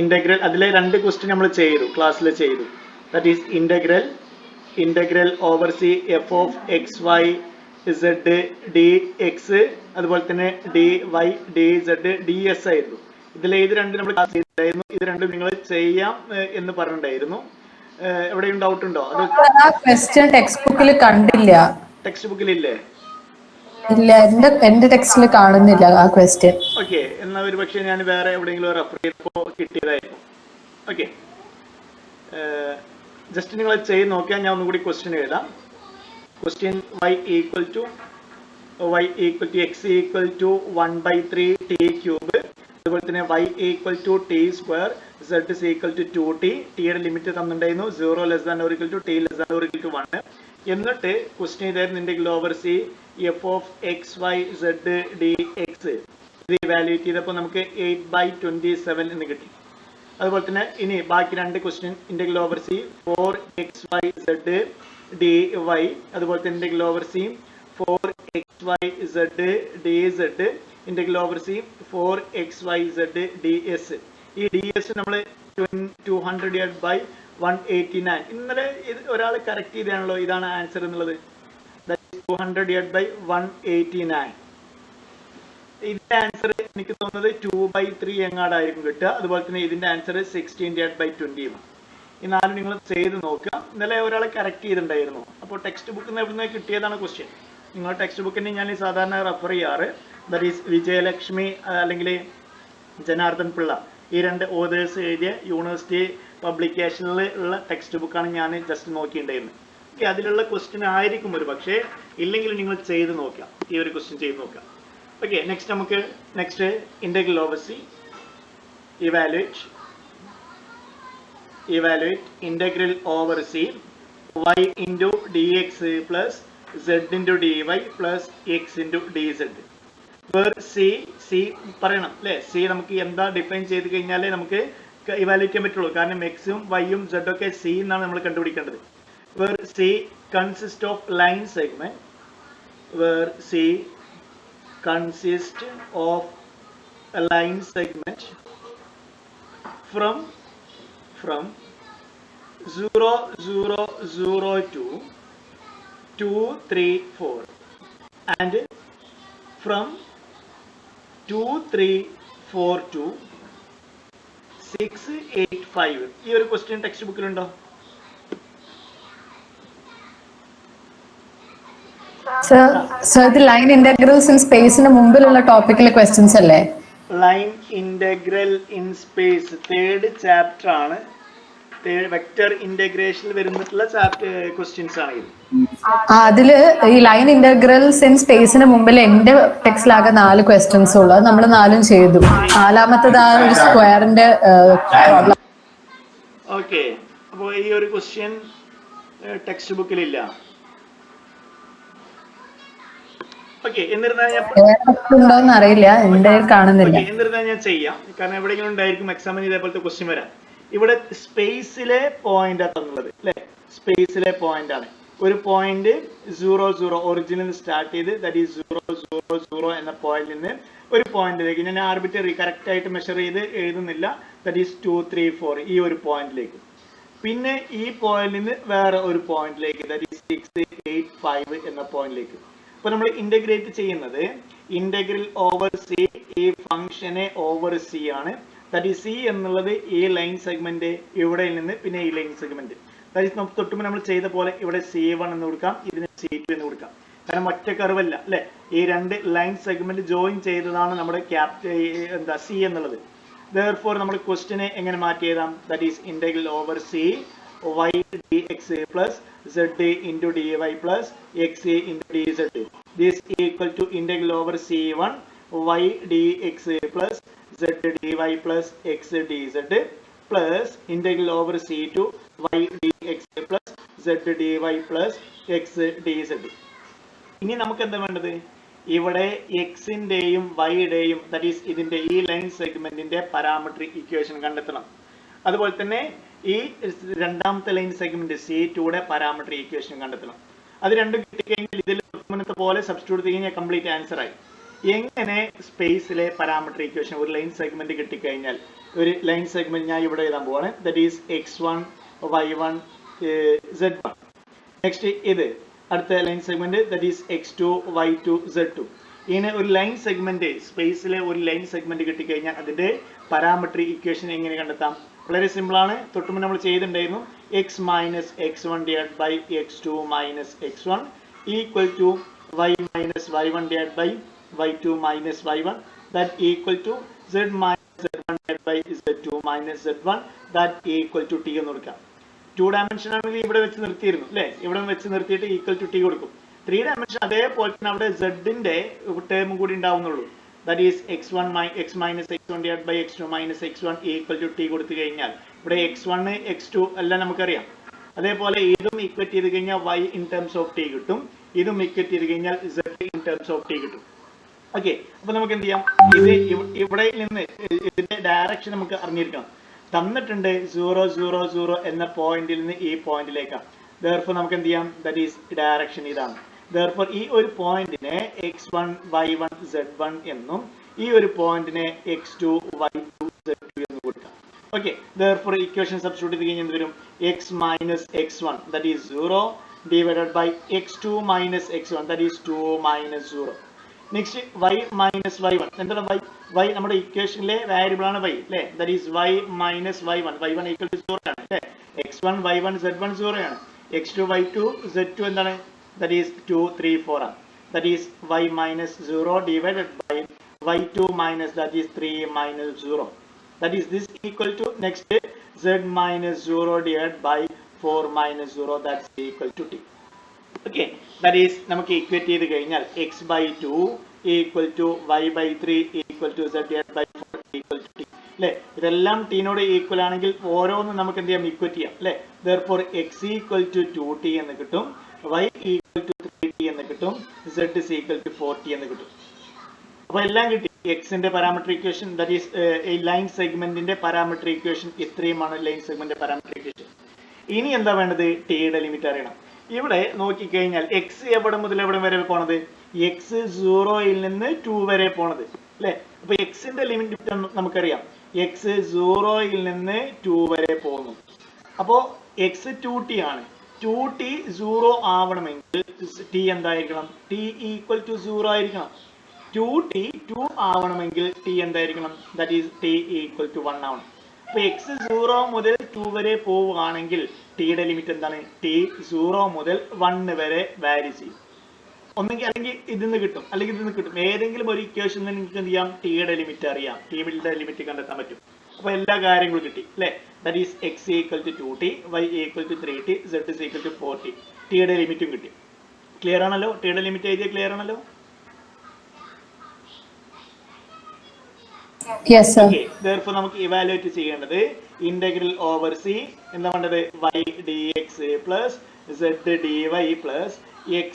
Integral അതിലെ രണ്ട് question നമ്മൾ ചെയ്തു ക്ലാസ്സിൽ ചെയ്തു. That is integral over C F of X Y z d x അതുപോലെ തന്നെ D y d z d s ആയിരുന്നു. ഇതിൽ ഇത് രണ്ടും നമ്മൾ ക്ലാസ് ചെയ്തിട്ടുണ്ടായിരുന്നു. ഇത് രണ്ടും നിങ്ങൾ ചെയ്യാം എന്ന് പറഞ്ഞിട്ടുണ്ടായിരുന്നു. എവിടെയും ഡൗട്ട് ഉണ്ടോ? ക്വസ്റ്റ്യൻ ടെക്സ്റ്റ് ബുക്കിൽ കണ്ടില്ല. ടെക്സ്റ്റ് ബുക്കിലില്ലേ? ഇല്ല, എന്റെ ടെക്സ്റ്റിൽ കാണുന്നില്ല ആ ക്വസ്റ്റ്യൻ. ഓക്കെ, എന്നാൽ ഒരു പക്ഷേ ഞാൻ വേറെ എവിടെയെങ്കിലും റെഫർ ചെയ്തപ്പോൾ കിട്ടിയതായിരുന്നു. ഓക്കെ, ജസ്റ്റ് നിങ്ങൾ ചെയ്ത് നോക്കിയാൽ ഞാൻ ഒന്നുകൂടി ക്വസ്റ്റ്യൻ എഴുതാം. Question y equal to x equal to 1/3 t cube, അതുപോലെ തന്നെ y equal to t square, z is equal to 2t. ടിയുടെ ലിമിറ്റ് തന്നിട്ടുണ്ടായിരുന്നു 0 less than or equal to t less than or equal to 1. എന്നിട്ട് question ഇതായിരുന്നു integral over C F of X Y Z D x. ഇത് evaluate ചെയ്തപ്പോൾ നമുക്ക് 8/27 എന്ന് കിട്ടി. അതുപോലെ തന്നെ ഇനി ബാക്കി രണ്ട് question integral over C 4xy z dy, അതുപോലെ തന്നെ integral over C 4xy z dz, integral over C 4xy z ds. ഈ ds നമ്മൾ 200/189. ഇന്നലെ ഒരാൾ കറക്റ്റ് ചെയ്താണല്ലോ, ഇതാണ് ആൻസർ എന്നുള്ളത്. 200/189. ഇതിന്റെ ആൻസർ എനിക്ക് തോന്നുന്നത് 2/3 എങ്ങാടായിരിക്കും കിട്ടുക. അതുപോലെ തന്നെ ഇതിന്റെ ആൻസർ 16/20. ഈ നാലും നിങ്ങൾ ചെയ്ത് നോക്കുക. ഇന്നലെ ഒരാളെ കറക്റ്റ് ചെയ്തിട്ടുണ്ടായിരുന്നു. അപ്പോൾ ടെക്സ്റ്റ് ബുക്കിൽ നിന്ന് എവിടെ നിന്ന് കിട്ടിയതാണ് ക്വസ്റ്റ്യൻ. നിങ്ങൾ ടെക്സ്റ്റ് ബുക്കിന് ഞാൻ സാധാരണ റെഫർ ചെയ്യാറ്. ദാറ്റ് ഈസ് വിജയലക്ഷ്മി അല്ലെങ്കിൽ ജനാർദ്ദൻ പിള്ള, ഈ രണ്ട് ഓതേഴ്സ് എഴുതിയ യൂണിവേഴ്സിറ്റി പബ്ലിക്കേഷനിൽ ഉള്ള ടെക്സ്റ്റ് ബുക്കാണ് ഞാൻ ജസ്റ്റ് നോക്കിയിട്ടുണ്ടായിരുന്നത്. ഓക്കെ, അതിലുള്ള ക്വസ്റ്റ്യൻ ആയിരിക്കും ഒരു പക്ഷേ, ഇല്ലെങ്കിൽ നിങ്ങൾ ചെയ്ത് നോക്കുക, ഈ ഒരു ക്വസ്റ്റ്യൻ ചെയ്ത് നോക്കുക. Okay, next integral over C evaluate integral over C y into d x plus z into d y plus x into d z. Where C പറയണം അല്ലേ? സി നമുക്ക് എന്താ ഡിഫൈൻ ചെയ്ത് കഴിഞ്ഞാലേ നമുക്ക് ഇവാലുവേറ്റ് ചെയ്യാൻ പറ്റുള്ളൂ. കാരണം എക്സും വൈയും സെഡും ഒക്കെ സി എന്നാണ് നമ്മൾ കണ്ടുപിടിക്കേണ്ടത്. Where C consist of line segment, consist of a line segment from 0, 0, 0 to 2, 3, 4 and from 2, 3, 4 to 6, 8, 5. ഈ ഒരു ക്വസ്റ്റ്യൻ ടെക്സ്റ്റ് ബുക്കിലുണ്ടോ? ഇത് ലൈൻ ഇന്റഗ്രൽസ് ഇൻ സ്പേസിന് മുമ്പിലുള്ള ടോപ്പിക്കിലെ ക്വസ്റ്റ്യൻസ് അല്ലേ? Line integral in space third chapter ആണ്. വെക്ടർ ഇന്റഗ്രേഷനിൽ വരുന്നിട്ടുള്ള ക്വസ്റ്റ്യൻസ് ആണ് ഇത്. അതില് ഈ ലൈൻ ഇന്റഗ്രൽസ് ഇൻ സ്പേസിന് മുമ്പിൽ എന്റെ ടെക്സ്റ്റിലാകെ 4 ക്വസ്റ്റ്യൻസ് ഉള്ളു. അത് നമ്മൾ 4ഉം ചെയ്തു. 4ാമത്തേത് ആ ഒരു സ്ക്വയറിന്റെ പ്രോബ്ലം. ഓക്കെ, അപ്പോൾ ഈ ഒരു ക്വസ്റ്റ്യൻ ടെക്സ്റ്റ് ബുക്കിലില്ല. ഓക്കെ, എന്നിരുന്നാലും അറിയില്ല, എന്റെ കാണുന്നില്ല. എന്നിരുന്നാലും ഞാൻ ചെയ്യാം, കാരണം എവിടെയെങ്കിലും ഉണ്ടായിരിക്കും എക്സാമിന് ഇതേപോലത്തെ ക്വസ്റ്റ്യൻ വരാൻ. ഇവിടെ സ്പേസിലെ പോയിന്റ് ആണെന്നുള്ളത് അല്ലെ? സ്പേസിലെ പോയിന്റ് ആണ്. ഒരു പോയിന്റ് 0, 0 ഒറിജിനൽ സ്റ്റാർട്ട് ചെയ്ത് ദാറ്റ് ഈസ് 0, 0, 0 എന്ന പോയിന്റിൽ നിന്ന് ഒരു പോയിന്റിലേക്ക്, ഞാൻ ആർബിറ്ററി കറക്റ്റ് ആയിട്ട് മെഷർ ചെയ്ത് എഴുതുന്നില്ല, ദാറ്റ് ഈസ് 2, 3, 4 ഈ ഒരു പോയിന്റിലേക്ക്. പിന്നെ ഈ പോയിന്റിൽ നിന്ന് വേറെ ഒരു പോയിന്റിലേക്ക്, ദാറ്റ് ഈസ് 6, 8, 5 എന്ന പോയിന്റിലേക്ക്. അപ്പൊ നമ്മൾ ഇന്റഗ്രേറ്റ് ചെയ്യുന്നത് ഇന്റഗ്രൽ ഓവർ സി, ഈ ഫംഗ്ഷനെ ഓവർ സി ആണ്. ദാറ്റ് ഈസ് സി എന്നുള്ളത് ഈ ലൈൻ സെഗ്മെന്റ്, ഇവിടെ നിന്ന് പിന്നെ ഈ ലൈൻ സെഗ്മെന്റ്. ദാറ്റ് ഈസ് തൊട്ടുമ്പോൾ നമ്മൾ ചെയ്ത പോലെ ഇവിടെ C1 എന്ന് കൊടുക്കാം, ഇതിന് C2 എന്ന് കൊടുക്കാം. കാരണം ഒറ്റ കർവല്ല അല്ലെ, ഈ രണ്ട് ലൈൻ സെഗ്മെന്റ് ജോയിൻ ചെയ്തതാണ് നമ്മുടെ സി എന്നുള്ളത്. therefore നമ്മൾ ക്വസ്റ്റ്യനെ എങ്ങനെ മാറ്റി എഴുതാം? That is integral over C y dx plus z into dy plus x into dz. This equal to integral over c1 y dx plus z dy plus x dz plus integral over c2 y dx plus z dy plus x dz. ഇനി നമുക്ക് എന്താ വേണ്ടത്? ഇവിടെ എക്സിന്റെയും വൈയുടെയും that is ഇതിന്റെ ഈ line സെഗ്മെന്റിന്റെ parametric equation കണ്ടെത്തണം. അതുപോലെ തന്നെ ഈ രണ്ടാമത്തെ ലൈൻ സെഗ്മെന്റ് C2യുടെ പാരാമെട്രിക് ഇക്വേഷൻ കണ്ടെത്തണം. അത് രണ്ടും കിട്ടിക്കഴിഞ്ഞാൽ ഇതിൽ മുന്നത്തെ പോലെ സബ്സ്റ്റിറ്റ്യൂട്ട് ചെയ്ത് കഴിഞ്ഞാൽ കംപ്ലീറ്റ് ആൻസർ ആയി. എങ്ങനെ സ്പേസിലെ പാരാമെട്രിക് ഇക്വേഷൻ ഒരു ലൈൻ സെഗ്മെന്റ് കിട്ടിക്കഴിഞ്ഞാൽ ഒരു ലൈൻ സെഗ്മെന്റ് ഞാൻ ഇവിടെ എഴുതാൻ പോവാണ്. That is x1 y1 z1. Next ഇത് അടുത്ത line segment that is x2 y2 z2. ഇങ്ങനെ ഒരു ലൈൻ സെഗ്മെന്റ് സ്പേസിലെ ഒരു ലൈൻ സെഗ്മെന്റ് കിട്ടിക്കഴിഞ്ഞാൽ അതിന്റെ പാരാമെട്രി ഇക്വേഷൻ എങ്ങനെ കണ്ടെത്താം? വളരെ സിമ്പിൾ ആണ്. തൊട്ടുമുമ്പ് നമ്മൾ ചെയ്തിട്ടുണ്ടായിരുന്നു x minus x1 divide by x2 minus x1 equal to y minus y1 divide by y2 minus y1 that equal to z minus z1 divided by z2 minus z1 that equal to t എന്ന് കൊടുക്കാം. 2 dimension ആണെങ്കിൽ ഇവിടെ വെച്ച് നിർത്തിയിരുന്നു അല്ലേ? ഇവിടെ വെച്ച് നിർത്തിയിട്ട് equal to T കൊടുക്കും. 3 ഡയമെൻഷൻ അതേപോലെ തന്നെ അവിടെ z-ന്റെ ടേം കൂടി ഉണ്ടാവുന്നുള്ളൂ. That is x1 x minus x1 divided by x2 minus x1 equal to t കൊടുത്തു കഴിഞ്ഞാൽ ഇവിടെ x1 x2 എല്ലാം നമുക്കറിയാം. അതേപോലെ ഇതും ഈക്വറ്റ് ചെയ്ത് കഴിഞ്ഞാൽ y in terms of t കിട്ടും. ഇതും ഈക്വറ്റ് ചെയ്ത് കഴിഞ്ഞാൽ z in terms of t കിട്ടും. ഓക്കെ, അപ്പൊ നമുക്ക് എന്ത് ചെയ്യാം? ഇത് ഇവിടെ നിന്ന് ഇതിന്റെ ഡയറക്ഷൻ നമുക്ക് അറിഞ്ഞിരിക്കണം. തന്നിട്ടുണ്ട് 0 0 0 എന്ന പോയിന്റിൽ നിന്ന് ഈ പോയിന്റിലേക്കാണ്. therefore നമുക്ക് എന്ത് ചെയ്യാം? ദാറ്റ് ഈസ് ഡയറക്ഷൻ ഇതാണ്. therefore ഈ ഒരു പോയിന്റിനെ x1 y1 z1 എന്നും ഈ ഒരു പോയിന്റിനെ x2 y2 z2 എന്നും കൊടുക്കാം. ഓക്കെ, therefore ഇക്വേഷൻ സബ്സ്റ്റിറ്റ്യൂട്ട് ചെയ്ത് കഴിഞ്ഞാൽ എന്ത് വരും? x minus x1 that is 0 divided by x2 minus x1 that is 2 minus 0. Next y minus y1 എന്താണ്? y നമ്മുടെ ഇക്വേഷനിലെ വേരിയബിൾ ആണ് y അല്ലേ? That is y minus y1 equal to 0 ആണ് അല്ലേ? x1 y1 z1 0 ആണ്. x2 y2 z2 എന്താണ്? That is 2 3 4 ആണ്. That is y minus 0 divided by y2 minus that is 3 minus 0. That is this equal to next z minus 0 divided by 4 minus 0 that's equal to t. Okay, that is നമുക്ക് equate ചെയ്ത് കഴിഞ്ഞാൽ x by 2 equal to y by 3 equal to z by 4 equal to t അല്ലേ? ഇതെല്ലാം ടീനോട് equal ആണെങ്കിൽ ഓരോന്നും നമുക്ക് എന്ത് ചെയ്യാം? ഇക്വേറ്റ് ചെയ്യാം അല്ലേ? therefore x equal to 2t എന്ന് കിട്ടും, y ഈക്വൽ ടു 3t എന്ന് കിട്ടും, z is equal to 4t എന്ന് കിട്ടും. അപ്പൊ എല്ലാം കിട്ടി. എക്സിന്റെ പാരാമെട്രിക് ഇക്വേഷൻ ദാറ്റ് ഈസ് ഈ ലൈൻ സെഗ്മെന്റിന്റെ പാരാമെട്രിക് ഇക്വേഷൻ ഇത്രയുമാണ് ലൈൻ സെഗ്മെന്റിന്റെ പാരാമെട്രിക് ഇക്വേഷൻ. ഇനി എന്താ വേണ്ടത്? ടിയുടെ ലിമിറ്റ് അറിയണം. ഇവിടെ നോക്കിക്കഴിഞ്ഞാൽ എക്സ് എവിടെ മുതൽ എവിടെ വരെ പോണത്? എക്സ് 0യിൽ നിന്ന് 2 വരെ പോണത് അല്ലെ? അപ്പൊ എക്സിന്റെ ലിമിറ്റ് നമുക്കറിയാം. എക്സ് 0യിൽ നിന്ന് 2 വരെ പോകുന്നു. അപ്പോ എക്സ് 2t ആണ്. 2t 0 ആവണമെങ്കിൽ t എന്തായിരിക്കണം? t ഈക്വൽ ടു 0 ആയിരിക്കണം. 2t 2 ആവണമെങ്കിൽ t എന്തായിരിക്കണം? That is t equal to 1 ആവണം. അപ്പൊ എക്സ് 0 മുതൽ 2 വരെ പോവുകയാണെങ്കിൽ ടിയുടെ ലിമിറ്റ് എന്താണ്? ടി 0 മുതൽ 1 വരെ വാരി ചെയ്യും. ഒന്നെങ്കിൽ അല്ലെങ്കിൽ ഇതിന്ന് കിട്ടും, അല്ലെങ്കിൽ ഇതിന്ന് കിട്ടും. ഏതെങ്കിലും ഒരു ഇക്വേഷൻ നിങ്ങൾക്ക് എന്ത് ചെയ്യാം? ടിയുടെ ലിമിറ്റ് അറിയാം, ടിയുടെ ലിമിറ്റ് കണ്ടെത്താൻ പറ്റും. അപ്പൊ എല്ലാ കാര്യങ്ങളും കിട്ടി അല്ലെ? That is x equal to 2t, y equal to 3t, z is equal to 4t. ടിയുടെ ലിമിറ്റും കിട്ടി. ക്ലിയർ ആണല്ലോ? ടിയുടെ ലിമിറ്റ് എഴുതിയ ക്ലിയർ ആണല്ലോ? Yes, sir. Okay, therefore നമുക്ക് ഇവാലുവേറ്റ് ചെയ്യേണ്ടത് ഇന്റഗ്രൽ ഓവർ സി എന്താ വേണ്ടത്? y dx plus z dy plus x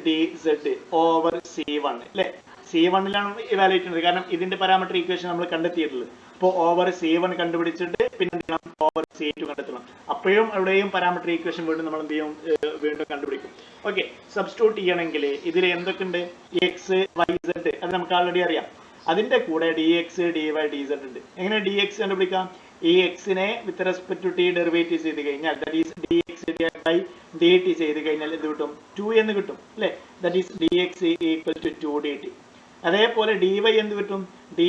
dz over c1 അല്ലേ? c1ലാണ് ഇവാലുവേറ്റ് ചെയ്യുന്നത്. കാരണം ഇതിന്റെ പാരാമെട്രിക് ഇക്വേഷൻ നമ്മൾ കണ്ടെത്തിയിട്ടുള്ളത്. അപ്പോൾ ഓവർ c1 കണ്ടുപിടിച്ചിട്ട് പിന്നെ എന്ത് ചെയ്യണം? ഓവർ c2 കണ്ടെത്തണം. അപ്പോഴും എവിടെയും പാരാമെട്രിക് ഇക്വേഷൻ വീണ്ടും നമ്മൾ എന്ത് ചെയ്യും? വീണ്ടും കണ്ടുപിടിക്കും. ഓക്കെ, സബ്സ്റ്റിറ്റ്യൂട്ട് ചെയ്യണമെങ്കിൽ ഇതിൽ എന്തൊക്കെയുണ്ട്? x y z അത് നമുക്ക് ആൾറെഡി അറിയാം. അതിന്റെ കൂടെ dx dy dz ഉണ്ട്. എങ്ങനെ dx കണ്ടുപിടിക്കാം? ഈ എക്സിനെ with respect to t derivative ചെയ്ത് കഴിഞ്ഞാൽ that is dx by dt ചെയ്ത് കഴിഞ്ഞാൽ എന്ത് കിട്ടും? 2 എന്ന് കിട്ടും അല്ലേ? That is dx equal to 2 dt. അതേപോലെ dy എന്ത് കിട്ടും? dy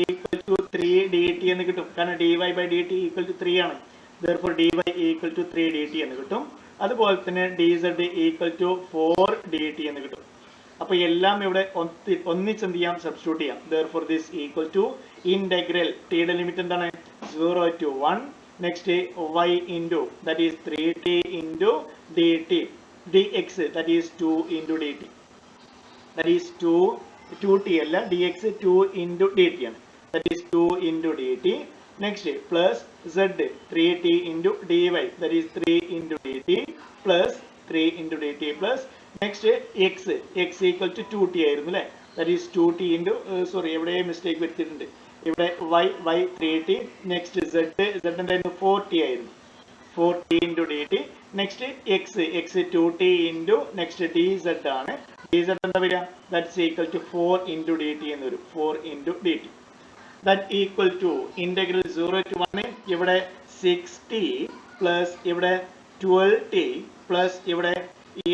ഈക്വൽ ടു 3 dt എന്ന് കിട്ടും. കാരണം dy by dt equal to 3 ആണ്. therefore dy equal to 3 dt എന്ന് കിട്ടും. അതുപോലെ തന്നെ dz ഈക്വൽ ടു 4 dt എന്ന് കിട്ടും. അപ്പൊ എല്ലാം ഇവിടെ ഒന്നിച്ച് എന്ത് ചെയ്യാം? സബ്സ്റ്റിറ്റ്യൂട്ട് ചെയ്യാം. therefore this equal to integral ടിയുടെ ലിമിറ്റ് എന്താണ്? 0 to 1 next y into that is 3t into dt dx that is 2 into dt that is 2t അല്ല dx 2 into dt ആണ്. that is 2 into dt next plus z 3t into dy that is 3 into dt plus 3 into dt plus next x equal to 2t ആയിരുന്നു അല്ലേ? that is 2t into sorry എവിടെ mistake വരുത്തിയിട്ടുണ്ട്. ഇവിടെ y 3t next z എന്തായിരുന്നു? 4t ആയിരുന്നു. 4t into dt next x 2t into next dz ആണ്. dz എന്താ വരിക? that's equal to 4 into dt എന്ന് വരും. 4 into dt. that equal to integral 0 to 1 ഇവിടെ 6t പ്ലസ് ഇവിടെ 12t പ്ലസ് ഇവിടെ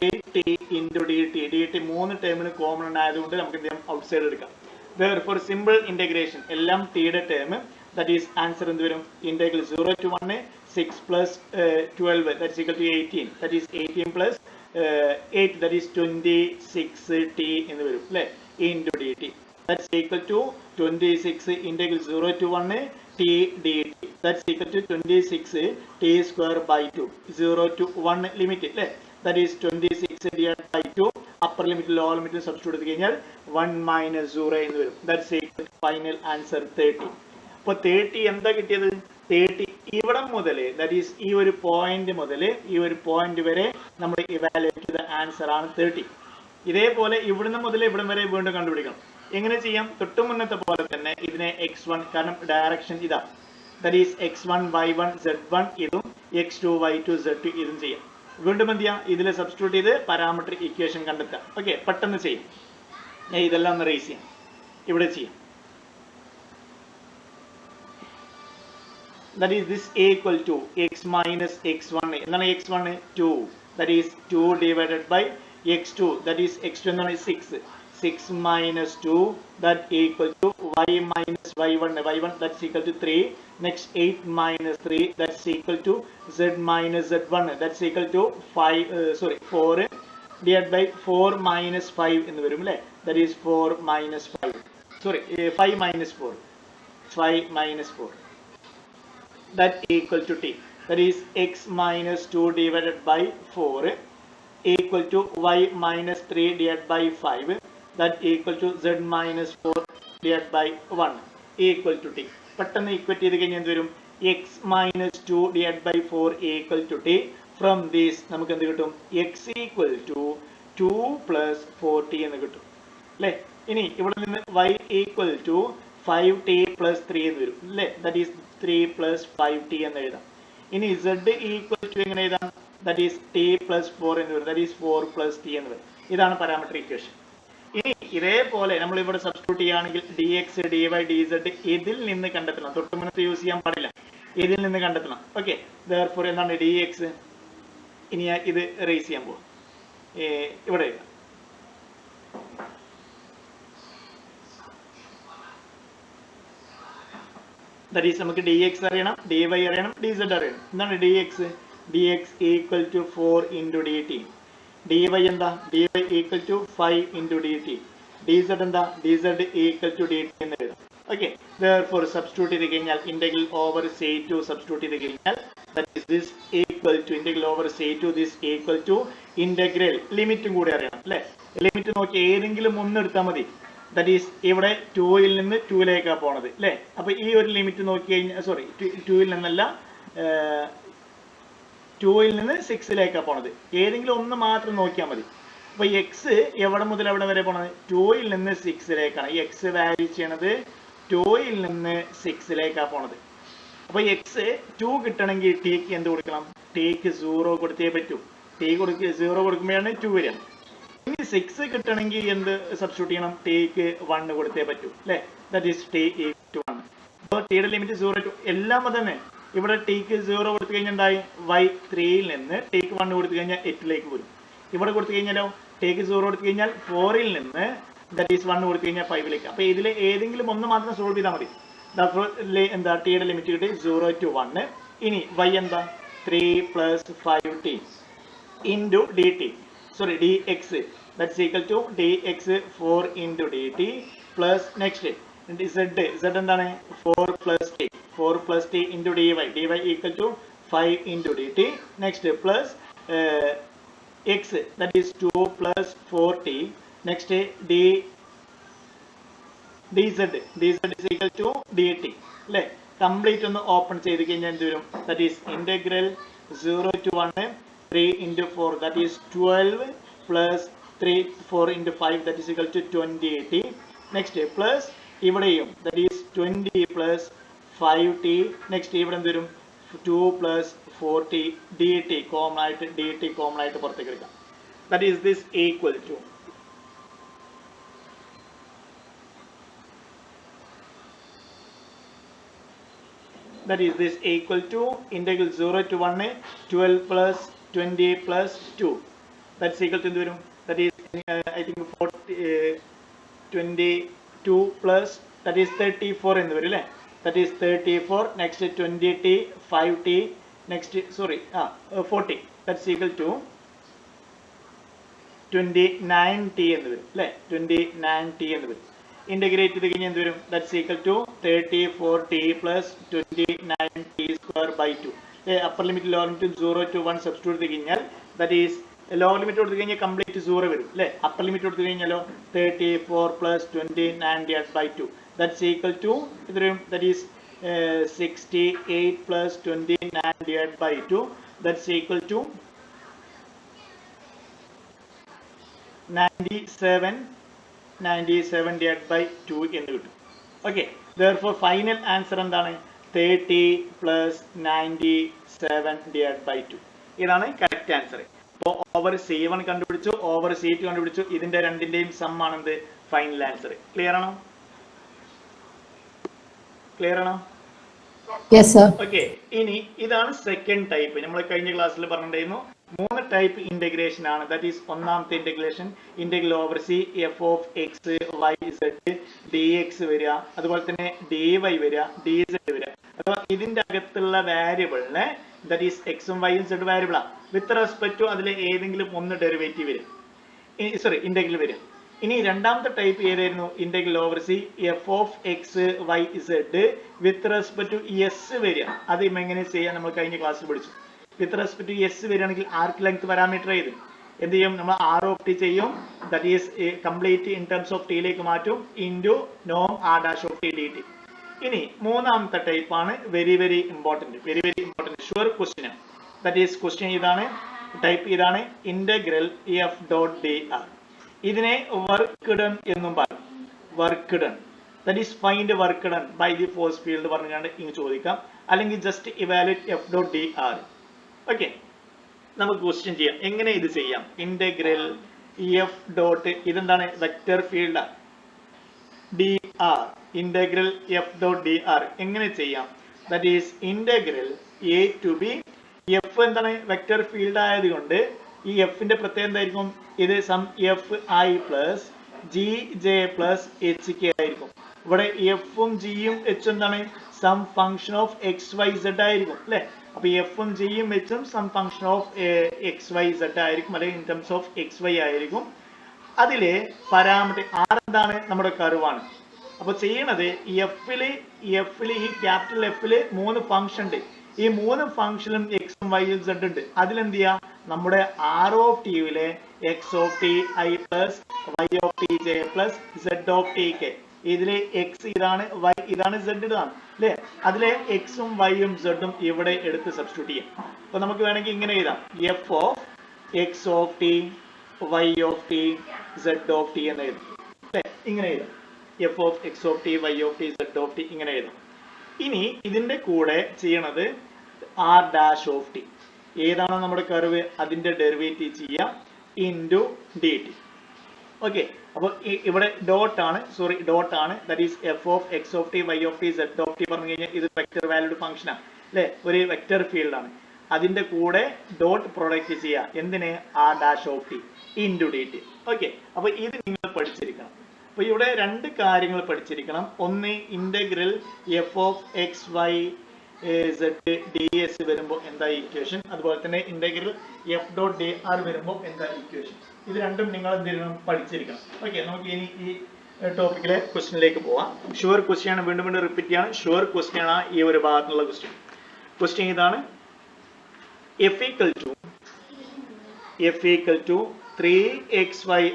8t into dt. dt 3 ടേമിന് കോമൺ ആയതുകൊണ്ട് നമുക്ക് എന്ത് ചെയ്യാം, ഔട്ട്സൈഡ് എടുക്കാം. Therefore simple integration എല്ലാം t യുടെ ടേം, that is answer എന്ത് വരും, integral 0 to 1 6 plus 12 that is equal to 18, that is 18 plus 8 that is 26t എന്ന് വരും അല്ലേ, into dt. That's equal to 26 integral 0 to 1 t dt. That's equal to 26 t square by 2. 0 to 1 limit അല്ലേ, that is 26 divided by 2. upper limit lower limit substitute ചെയ്ത് കഴിഞ്ഞാൽ 1 minus 0 എന്ന് വരും. That's equal to final answer 30. അപ്പോൾ 30 എന്താ കിട്ടിയത്, 30 ഇവിടെ മുതൽ, that is ഈ ഒരു പോയിന്റ് മുതൽ ഈ ഒരു പോയിന്റ് വരെ നമ്മൾ ഇവാലുവേറ്റ് ചെയ്ത ആൻസർ ആണ് 30. ഇതേപോലെ ഇവിടുന്ന് മുതൽ ഇവിടം വരെ വീണ്ടും കണ്ടുപിടിക്കണം. എങ്ങനെ ചെയ്യാം, തൊട്ട് മുന്നത്തെ പോലെ തന്നെ ഇതിനെ x1, കാരണം ഡയറക്ഷൻ ഇതാ, that is x1 y1 z1 ഇതും x2 y2 z2 ഇതും ചെയ്യാം. വീണ്ടും എന്ത് ചെയ്യാം, ഇതിൽ സബ്സ്റ്റിറ്റ്യൂട്ട് ചെയ്ത് പാരാമെട്രിക് ഇക്വേഷൻ കണ്ടെത്താം. ഓക്കെ, പെട്ടെന്ന് ചെയ്യും. ഞാൻ ഇതെല്ലാം ഒന്ന് റേസ് ചെയ്യാം, ഇവിടെ ചെയ്യാം. That is this a equal to x minus x1 എന്താണ്, x1 2, that is 2 divided by x2, that is x2 എന്താണ് 6, 6 minus 2 that equal to y minus y1, y1 that's equal to 3, next 8 minus 3 that's equal to z minus z1 that's equal to 4 divided by 4 minus 5 എന്ന് വരും അല്ലേ, that is 4 minus 5, 5 minus 4, 5 minus 4 that equal to t, that is x minus 2 divided by 4 equal to y minus 3 divided by 5 that equal to z minus 4 divided by 1 equal to t. പെട്ടെന്ന് equate ചെയ്ത് കഴിഞ്ഞാൽ എന്ത് വരും, x minus 2 divided by 4 equal to t. From this നമുക്ക് എന്ത് കിട്ടും, x equal to 2 plus 4t എന്ന് കിട്ടും അല്ലേ. ഇനി ഇവിടെ നിന്ന് y equal to 5t plus 3 എന്ന് വരും അല്ലേ, that is 3 plus 5t എന്ന് എഴുതാം. ഇനി z equal to എങ്ങനെ എഴുതാം, that is t plus 4 എന്ന് വരും, that is 4 plus t എന്ന് വരും. ഇതാണ് പാരാമെട്രിക് ഇക്വേഷൻ. ഇനി ഇതേപോലെ നമ്മൾ ഇവിടെ സബ്സ്റ്റിറ്റ്യൂട്ട് ചെയ്യുകയാണെങ്കിൽ dx dy dz ഇതിൽ നിന്ന് കണ്ടെത്തണം, തൊട്ട് മുന്നത്തെ യൂസ് ചെയ്യാൻ പാടില്ല, ഇതിൽ നിന്ന് കണ്ടെത്തണം. ഓക്കെ, therefore എന്താണ് dx, ഇനി ഇത് റേസ് ചെയ്യാൻ പോകും, ഇവിടെ എഴുതാം. that is നമുക്ക് dx അറിയണം, dy അറിയണം, dz അറിയണം. എന്താണ് dx, dx equal to 4 into dt, dy എന്താ, dy equal to 5 into dt, dz എന്താ, dz equal to dt എന്ന് എഴുതാം. ഓക്കെ, therefore substitute ചെയ്ത് കഴിഞ്ഞാൽ integral over c2 substitute ചെയ്ത് കഴിഞ്ഞാൽ that is this equal to integral over c2 this equal to integral ലിമിറ്റും കൂടി അറിയണം അല്ലേ. ലിമിറ്റ് നോക്കി ഏതെങ്കിലും ഒന്ന് എടുത്താൽ മതി, that is ഇവിടെ 2ൽ നിന്ന് 2ലേക്കാണ് പോണത് അല്ലേ. അപ്പൊ ഈ ഒരു ലിമിറ്റ് നോക്കി കഴിഞ്ഞാൽ 2ൽ നിന്നല്ല 2ൽ നിന്ന് 6ലേക്കാണ് പോണത്, ഏതെങ്കിലും ഒന്ന് മാത്രം നോക്കിയാൽ മതി. അപ്പൊ എക്സ് എവിടെ മുതൽ എവിടെ വരെ പോണത്, 2ൽ നിന്ന് 6ലേക്കാണ്. ഈ എക്സ് വാല്യൂ ചെയ്യണത് 2ൽ നിന്ന് 6ലേക്കാണ് പോണത്. അപ്പൊ എക്സ് 2 കിട്ടണമെങ്കിൽ ടിക്ക് എന്ത് കൊടുക്കണം, ടിക്ക് 0 കൊടുത്തേ പറ്റൂ. ടി 0 കൊടുക്കുമ്പോഴാണ് 2 വരിക. ഇനി 6 കിട്ടണമെങ്കിൽ എന്ത് സബ്സ്റ്റിറ്റ്യൂട്ട് ചെയ്യണം, ടിക്ക് 1 കൊടുത്തേ പറ്റൂ അല്ലേ, that is t equal to 1. അപ്പോൾ ടിയുടെ ലിമിറ്റ് 0 ടു എല്ലാം തന്നെ. ഇവിടെ ടിക്ക് 0 കൊടുത്തു കഴിഞ്ഞാൽ എന്തായി, y 3ൽ നിന്ന് ടിക്ക് 1 കൊടുത്തു കഴിഞ്ഞാൽ 8ലേക്ക് വരും. ഇവിടെ കൊടുത്തു കഴിഞ്ഞാലോ ടിക്ക് 0 കൊടുത്തു കഴിഞ്ഞാൽ 4ൽ നിന്ന് ദാറ്റ് ഈസ് 1 കൊടുത്തു കഴിഞ്ഞാൽ 5ലേക്ക്. അപ്പൊ ഇതിൽ ഏതെങ്കിലും ഒന്ന് മാത്രം സോൾവ് ചെയ്താൽ മതി. എന്താ ടിയുടെ ലിമിറ്റ് കിട്ടി 0 to 1. ഇനി y എന്താ 3 plus 5t into dt, dx that's equal to dx 4 into dt plus next z എന്താണ് 4 plus t into dy equal to 5 into dt, next plus x that is 2 plus 4t, next dz is equal to dt അല്ലേ. Complete ഒന്ന് open ചെയ്ത് കഴിഞ്ഞാൽ എന്ത് വരും, that is integral 0 to 1 3 into 4 that is 12 plus 4 into 5 that is equal to 20t, next plus ഇവിടെയും that is 20 plus 5t, next ഇവിടെ എന്ത് വരും 2 plus 4t dt കോമൺ ആയിട്ട് പുറത്തേക്ക് എടുക്കാം. that is this equal to that is this equal to integral 0 to 1 12 plus 20 plus 2, that's equal to എന്ത് വരും, that is I think 22 plus that is 34 എന്ന് വരും അല്ലേ, that is 34 next 20t 5t next 40, that's equal to 29t എന്ന് വരും അല്ലേ, 29t എന്ന് വരും. ഇന്റഗ്രേറ്റ് ചെയ്ത് കഴിഞ്ഞാൽ എന്ത് വരും, that's equal to 34t plus 29t square by 2. Upper limit lower limit 0 to 1 substitute ചെയ്ത് കഴിഞ്ഞാൽ ദാറ്റ് ഈസ് ലോവർ ലിമിറ്റ് കൊടുത്തു കഴിഞ്ഞാൽ കംപ്ലീറ്റ് 0 വരും അല്ലേ, അപ്പർ ലിമിറ്റ് കൊടുത്തു കഴിഞ്ഞാലോ 34 plus 29 divide by 2, that's equal to ഇത് വരും, that is 68 plus 29 divide by 2, that's equal to 97 divided by 2 എന്ന് കിട്ടും. ഓക്കെ, therefore ഫൈനൽ ആൻസർ എന്താണ്, 30 plus 97 divided by 2. ഇതാണ് കറക്റ്റ് ആൻസർ. അപ്പോൾ ഓവർ C1 കണ്ടുപിടിച്ചു, ഓവർ C2 കണ്ടുപിടിച്ചു, ഇതിന്റെ രണ്ടിന്റെയും സം ആണ് എന്ത്, ഫൈനൽ ആൻസർ. ക്ലിയർ ആണോ? ക്ലിയർ ആണോ? ഓക്കെ, ഇനി ഇതാണ് സെക്കൻഡ് ടൈപ്പ്. നമ്മൾ കഴിഞ്ഞ ക്ലാസ്സിൽ പറഞ്ഞിട്ടുണ്ടായിരുന്നു 3 ടൈപ്പ് ഇന്റഗ്രേഷൻ ആണ്. ദാറ്റ് ഈസ് ഒന്നാമത്തെ integration integral over C F of X Y Z D X വരിക, അതുപോലെ തന്നെ ഡി വൈ വരിക, ഡി സെഡ് വരിക. അഥവാ ഇതിന്റെ അകത്തുള്ള വാരിയബിളിനെ ദാറ്റ് ഈസ് എക്സും വൈയും സെഡ് വാരിയബിൾ ആണ്, വിത്ത് റെസ്പെക്ട് ടു അതിലെ ഏതെങ്കിലും ഒന്ന് ഡെറിവേറ്റീവ് വരും, ഇന്റഗ്രൽ വരും. ഇനി രണ്ടാമത്തെ ടൈപ്പ് ഏതായിരുന്നു, integral over C F of X Y Z with respect to S വരിക. അത് എങ്ങനെ ചെയ്യാൻ നമ്മൾ കഴിഞ്ഞ ക്ലാസ്സിൽ പഠിച്ചു. വിത്ത് റെസ്പെക്ട് ടു എസ് വരികയാണെങ്കിൽ ആർക്ക് ലെങ്ത് പാരാമീറ്റർ ചെയ്ത് എന്ത് ചെയ്യും, നമ്മൾ ആർ ഓഫ് ടി ചെയ്യും, that is complete in terms of ടിയിലേക്ക് മാറ്റും, ഇൻറ്റു നോം r dash of t d t. ഇനി മൂന്നാമത്തെ ടൈപ്പ് ആണ് very very important, sure question. That is question ഇതാണ്, ടൈപ്പ് ഇതാണ്, integral F dot D r. ഇതിനെ വർക്ക് ഡൺ എന്നും പറയും, work done. That is find work done by the force field പറഞ്ഞുകൊണ്ട് ഇങ്ങനെ ചോദിക്കാം, അല്ലെങ്കിൽ just evaluate F dot D R. Okay, നമുക്ക് ക്വസ്റ്റ്യൻ ചെയ്യാം, എങ്ങനെ ഇത് ചെയ്യാം. ഇന്റഗ്രൽ എഫ് ഡോട്ട് ഇതെന്താണ്, vector field d R, integral F dot D r എങ്ങനെ ചെയ്യാം. That is integral A to B, F എന്താണ് വെക്റ്റർ ഫീൽഡ് ആയതുകൊണ്ട് ഈ എഫിന്റെ പ്രത്യേകത എന്തായിരിക്കും, ഇത് some f I plus G J plus H K ആയിരിക്കും. ഇവിടെ എഫും ജിയും എച്ച് എന്താണ്, some function of X Y z ആയിരിക്കും അല്ലെ. അപ്പൊ എഫും ജിയും എച്ചും some function of X Y z ആയിരിക്കും, അല്ലെങ്കിൽ in terms of X Y ആയിരിക്കും. അതിലെ പാരാമീറ്റർ ആർ എന്താണ്, നമ്മുടെ കർവാണ്. അപ്പൊ ചെയ്യണത് എഫില് ഈ ക്യാപിറ്റൽ എഫില് 3 ഫംഗ്ഷൻ ഉണ്ട്. ഈ 3 ഫംഗ്ഷനും എക്സും വൈയും സെഡ് ഉണ്ട്. അതിലെന്ത് ചെയ്യാ, നമ്മുടെ ആർ ഓഫ് ടിയിലെ x of t I plus y of t j plus z of t k, ഇതിലെ എക്സ് ഇതാണ്, വൈ ഇതാണ്, സെഡ് ഇതാണ് അല്ലെ. അതിലെ എക്സും വൈയും സെഡും ഇവിടെ എടുത്ത് സബ്സ്റ്റിറ്റ്യൂട്ട് ചെയ്യാം. അപ്പൊ നമുക്ക് വേണമെങ്കിൽ ഇങ്ങനെ എഴുതാം, F of X of T Y of T Z of T എന്ന് എഴുതാം അല്ലെ. ഇങ്ങനെ എഴുതാം, F of X of T Y of T Z of T ഇങ്ങനെ എഴുതാം. ഇനി ഇതിന്റെ കൂടെ ചെയ്യണത് ആർ ഡാഷ് ഓഫ് ടി, ഏതാണോ നമ്മുടെ കർവ് അതിന്റെ ഡെറിവേറ്റീവ് ചെയ്യാം, ഇൻറ്റു ഡി ടി. ഓക്കെ, അപ്പൊ ഇവിടെ ഡോട്ട് ആണ്, that is F of X of T Y of T Z of T പറഞ്ഞു കഴിഞ്ഞാൽ ഇത് വെക്റ്റർ വാല്യൂഡ് ഫംഗ്ഷൻ ആണ് അല്ലെ, ഒരു വെക്റ്റർ ഫീൽഡ് ആണ്. അതിന്റെ കൂടെ ഡോട്ട് പ്രൊഡക്റ്റ് ചെയ്യുക, എന്തിന്, R dash of T into D T. Okay, അപ്പൊ ഇത് നിങ്ങൾ പഠിച്ചിരിക്കണം. അപ്പൊ ഇവിടെ 2 കാര്യങ്ങൾ പഠിച്ചിരിക്കണം. ഒന്ന് integral F of X Y Z D S വരുമ്പോൾ എന്താ ഇക്വേഷൻ, അതുപോലെ തന്നെ integral F dot D R വരുമ്പോൾ എന്താ ഇക്വേഷൻ. ഇത് രണ്ടും നിങ്ങൾ എന്ത് ചെയ്യണം, പഠിച്ചിരിക്കണം. ഓക്കെ, നമുക്ക് ഇനി ഈ ടോപ്പിക്കിലെ ക്വസ്റ്റ്യനിലേക്ക് പോവാം. ഷുവർ ക്വസ്റ്റ്യൻ ആണ്, വീണ്ടും റിപ്പീറ്റ് ചെയ്യാണ്, ഷുവർ ക്വസ്റ്റ്യൻ ആണ് ഈ ഒരു ഭാഗത്തുള്ള ക്വസ്റ്റ്യൻ ഇതാണ്. F equal to 3xyi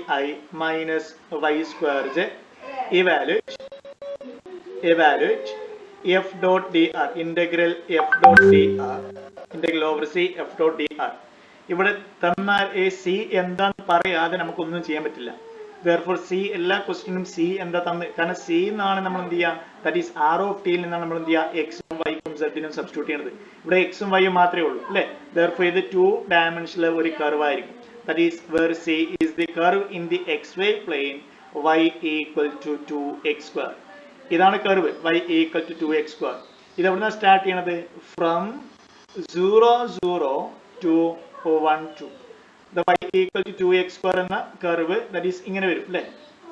minus y square j evaluate f dot dr integral f dot dr integral over c f dot dr. ഇവിടെ തന്നാൽ c എന്താന്ന് പറയാതെ നമുക്കൊന്നും ചെയ്യാൻ പറ്റില്ല. therefore c എല്ലാ ക്വസ്റ്റ്യനും c എന്താ തന്ന്, കാരണം c എന്നാണ് നമ്മൾ എന്ത് ചെയ്യുക, that is r of t യിൽ നിന്നാണ് നമ്മൾ എന്ത് ചെയ്യുക, x ഉം y ഉം z നും സബ്സ്റ്റിറ്റ്യൂട്ട് ചെയ്യുന്നത്. ഇവിടെ x ഉം y ഉം മാത്രമേ ഉള്ളൂ അല്ലേ. therefore ഇത് 2 dimensional ഒരു കർവ് ആയിരിക്കും. that is where c is the curve in the xy plane y equal to 2x square. ഇതാണ് curve y equal to 2x square. ഇത് എവിടുന്നാ സ്റ്റാർട്ട് ചെയ്യണത്? From 0 0 to 1 2. The y equal to 2x square എന്ന curve that is ഇങ്ങനെ വരും അല്ലേ?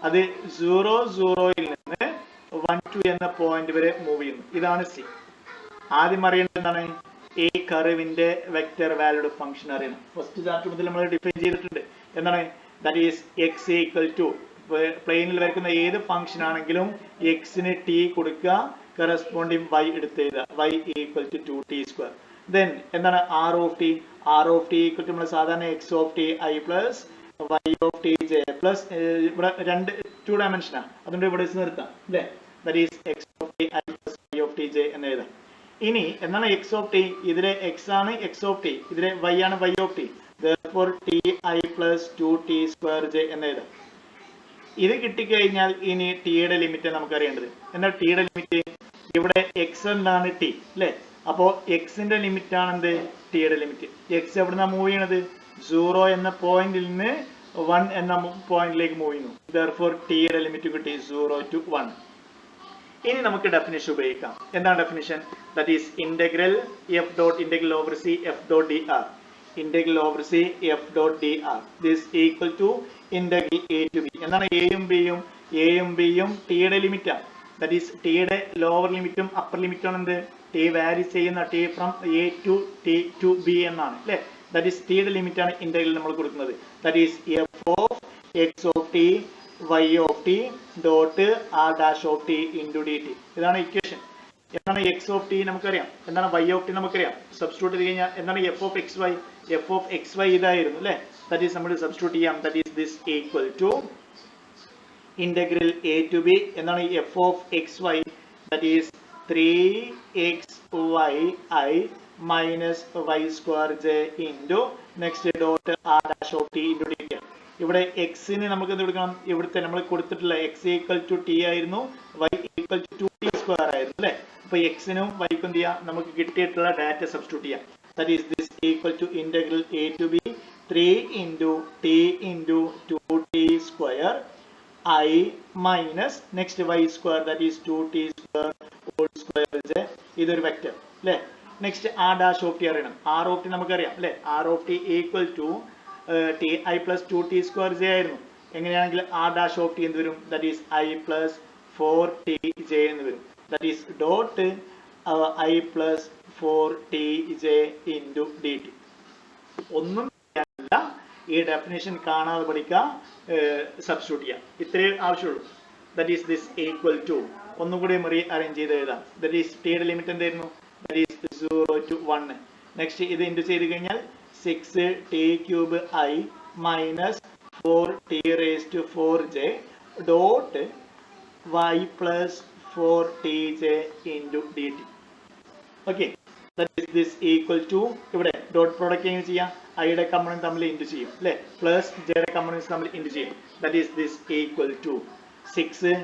അത് 0 0യിൽ നിന്ന് 1 2 എന്ന പോയിന്റ് വരെ മൂവ് ചെയ്യുന്നു. ഇതാണ് സി. ആദ്യം അറിയേണ്ടത് എന്താണ്? ഈ കർവിന്റെ വെക്റ്റർ വാല്യൂഡ് ഫംഗ്ഷൻ അറിയണം. ഫസ്റ്റ് ചാപ്റ്റർ മുതൽ നമ്മൾ ഡിഫൈൻ ചെയ്തിട്ടുണ്ട്. എന്താണ്? That is x equal to പ്ലെയിനിൽ വരയ്ക്കുന്ന ഏത് ഫംഗ്ഷൻ ആണെങ്കിലും എക്സിന് ടി കൊടുക്കുക, കറസ്പോണ്ടിങ് y എടുത്ത് എഴുതുക. y equal to 2t square. Then എന്താണ് r of t? R of t equal to നമ്മൾ സാധാരണ x of t I plus y of t j plus ഇവിടെ രണ്ട് 2 ഡയമെൻഷനാണ്, അതുകൊണ്ട് ഇവിടെ നിർത്താം അല്ലേ? That is x of t I plus y of t j എന്ന് എഴുതാം. ഇനി എന്താണ് എക്സ് ഓഫ് ടി? ഇതിലെ എക്സ് ആണ് എക്സ് ഓഫ് ടി, ഇതിലെ വൈ ആണ് y of t. therefore T I plus 2t square J എന്ന് എഴുതാം. ഇത് കിട്ടിക്കഴിഞ്ഞാൽ ഇനി ടിയുടെ ലിമിറ്റ് നമുക്ക് അറിയേണ്ടത്. എന്താ ടിയുടെ ലിമിറ്റ്? ഇവിടെ എക്സ് എന്താണ് ടി അല്ലേ? അപ്പോ എക്സിന്റെ ലിമിറ്റ് ആണ് എന്ത്? ടിയുടെ ലിമിറ്റ്. എക്സ് എവിടുന്നാ മൂവ് ചെയ്യണത്? 0 എന്ന പോയിന്റിൽ നിന്ന് 1 എന്ന പോയിന്റിലേക്ക് മൂവ് ചെയ്യുന്നു. therefore ടിയുടെ ലിമിറ്റ് കിട്ടി 0 to 1. ഇനി നമുക്ക് ഡെഫിനിഷൻ ഉപയോഗിക്കാം. എന്താണ് definition? That is integral F dot integral over C F dot D R. Integral over C F dot D R this equal to integral A to B. എന്താണ് എയും ബിയും ടിയുടെ ലിമിറ്റ് ആണ്. ദാറ്റ് ഈസ് ടിയുടെ lower ലിമിറ്റും upper ലിമിറ്റും ആണ് എന്ത്? ടി വാരി ചെയ്യുന്ന T from A to T to B എന്നാണ് അല്ലെ? ദാറ്റ് ഈസ് ടിയുടെ ലിമിറ്റ് ആണ് ഇന്റഗ്രൽ നമ്മൾ കൊടുക്കുന്നത്. That is F of X of T y of t dot r dash of t into dt. ഇതാണ് ഇക്വേഷൻ. എന്താണ് x of t നമുക്കറിയാം, എന്താണ് y of t നമുക്കറിയാം. സബ്സ്റ്റിറ്റ്യൂട്ട് ചെയ്ത് കഴിഞ്ഞാൽ എന്താണ് f of xy? f of xy ഇതായിരുന്നു അല്ലേ? ദാറ്റ് ഈസ് നമ്മൾ സബ്സ്റ്റിറ്റ്യൂട്ട് ചെയ്യാം. That is this equal to integral a to b. എന്താണ് f of xy? That is 3xy minus y square j into next dot r dash of t into dt. ഇവിടെ എക്സിന് നമുക്ക് എന്ത് കൊടുക്കണം? ഇവിടുത്തെ നമ്മൾ കൊടുത്തിട്ടുള്ള എക്സ് ഈക്വൽ ടു ടി ആയിരുന്നു, Y equal to 2t square ആയിരുന്നു അല്ലെ? അപ്പൊ എക്സിനും വൈക്കും എന്ത് ചെയ്യാം? നമുക്ക് കിട്ടിയിട്ടുള്ള ഡാറ്റ സബ്സ്റ്റിറ്റ്യൂട്ട് ചെയ്യാം. That is this equal to integral A to B 3 into T into 2t square I minus next Y square that is 2t square whole square J. ഇതൊരു വെക്റ്റർ അല്ലെ? Next R dash of T അറിയണം. R of T നമുക്കറിയാം അല്ലെ? R of t equal to T I plus 2t square J ആയിരുന്നു. എങ്ങനെയാണെങ്കിൽ R dash of T എന്ത് വരും? That is I plus 4t J എന്ന് വരും. That is dot I plus 4t J into D T. ഒന്നും ചെയ്യാനില്ല, ഈ definition കാണാതെ പഠിക്കുക, സബ്സ്റ്റിറ്റ്യൂട്ട് ചെയ്യാം. ഇത്രയും ആവശ്യമുള്ളൂ. That is this equal to ഒന്നുകൂടി റീ അറേഞ്ച് ചെയ്ത് എഴുതാം. ദാറ്റ് ഈസ് ടിയുടെ ലിമിറ്റ് എന്തായിരുന്നു? That is 0 to 1. നെക്സ്റ്റ് ഇത് ഇൻറ്റു ചെയ്ത് കഴിഞ്ഞാൽ 6t cube I minus 4t raised to 4j dot y plus 4tj into dt. Okay, that is this equal to ഇവിടെ dot product എങ്ങനെ ചെയ്യാം? ഐയുടെ കമ്പോണന്റ് തമ്മിൽ ഇൻറ്റു ചെയ്യും അല്ലെ? പ്ലസ് ജെയുടെ കമ്പോണന്റ്സ് തമ്മിൽ ഇൻറ്റു ചെയ്യും. That is this equal to 6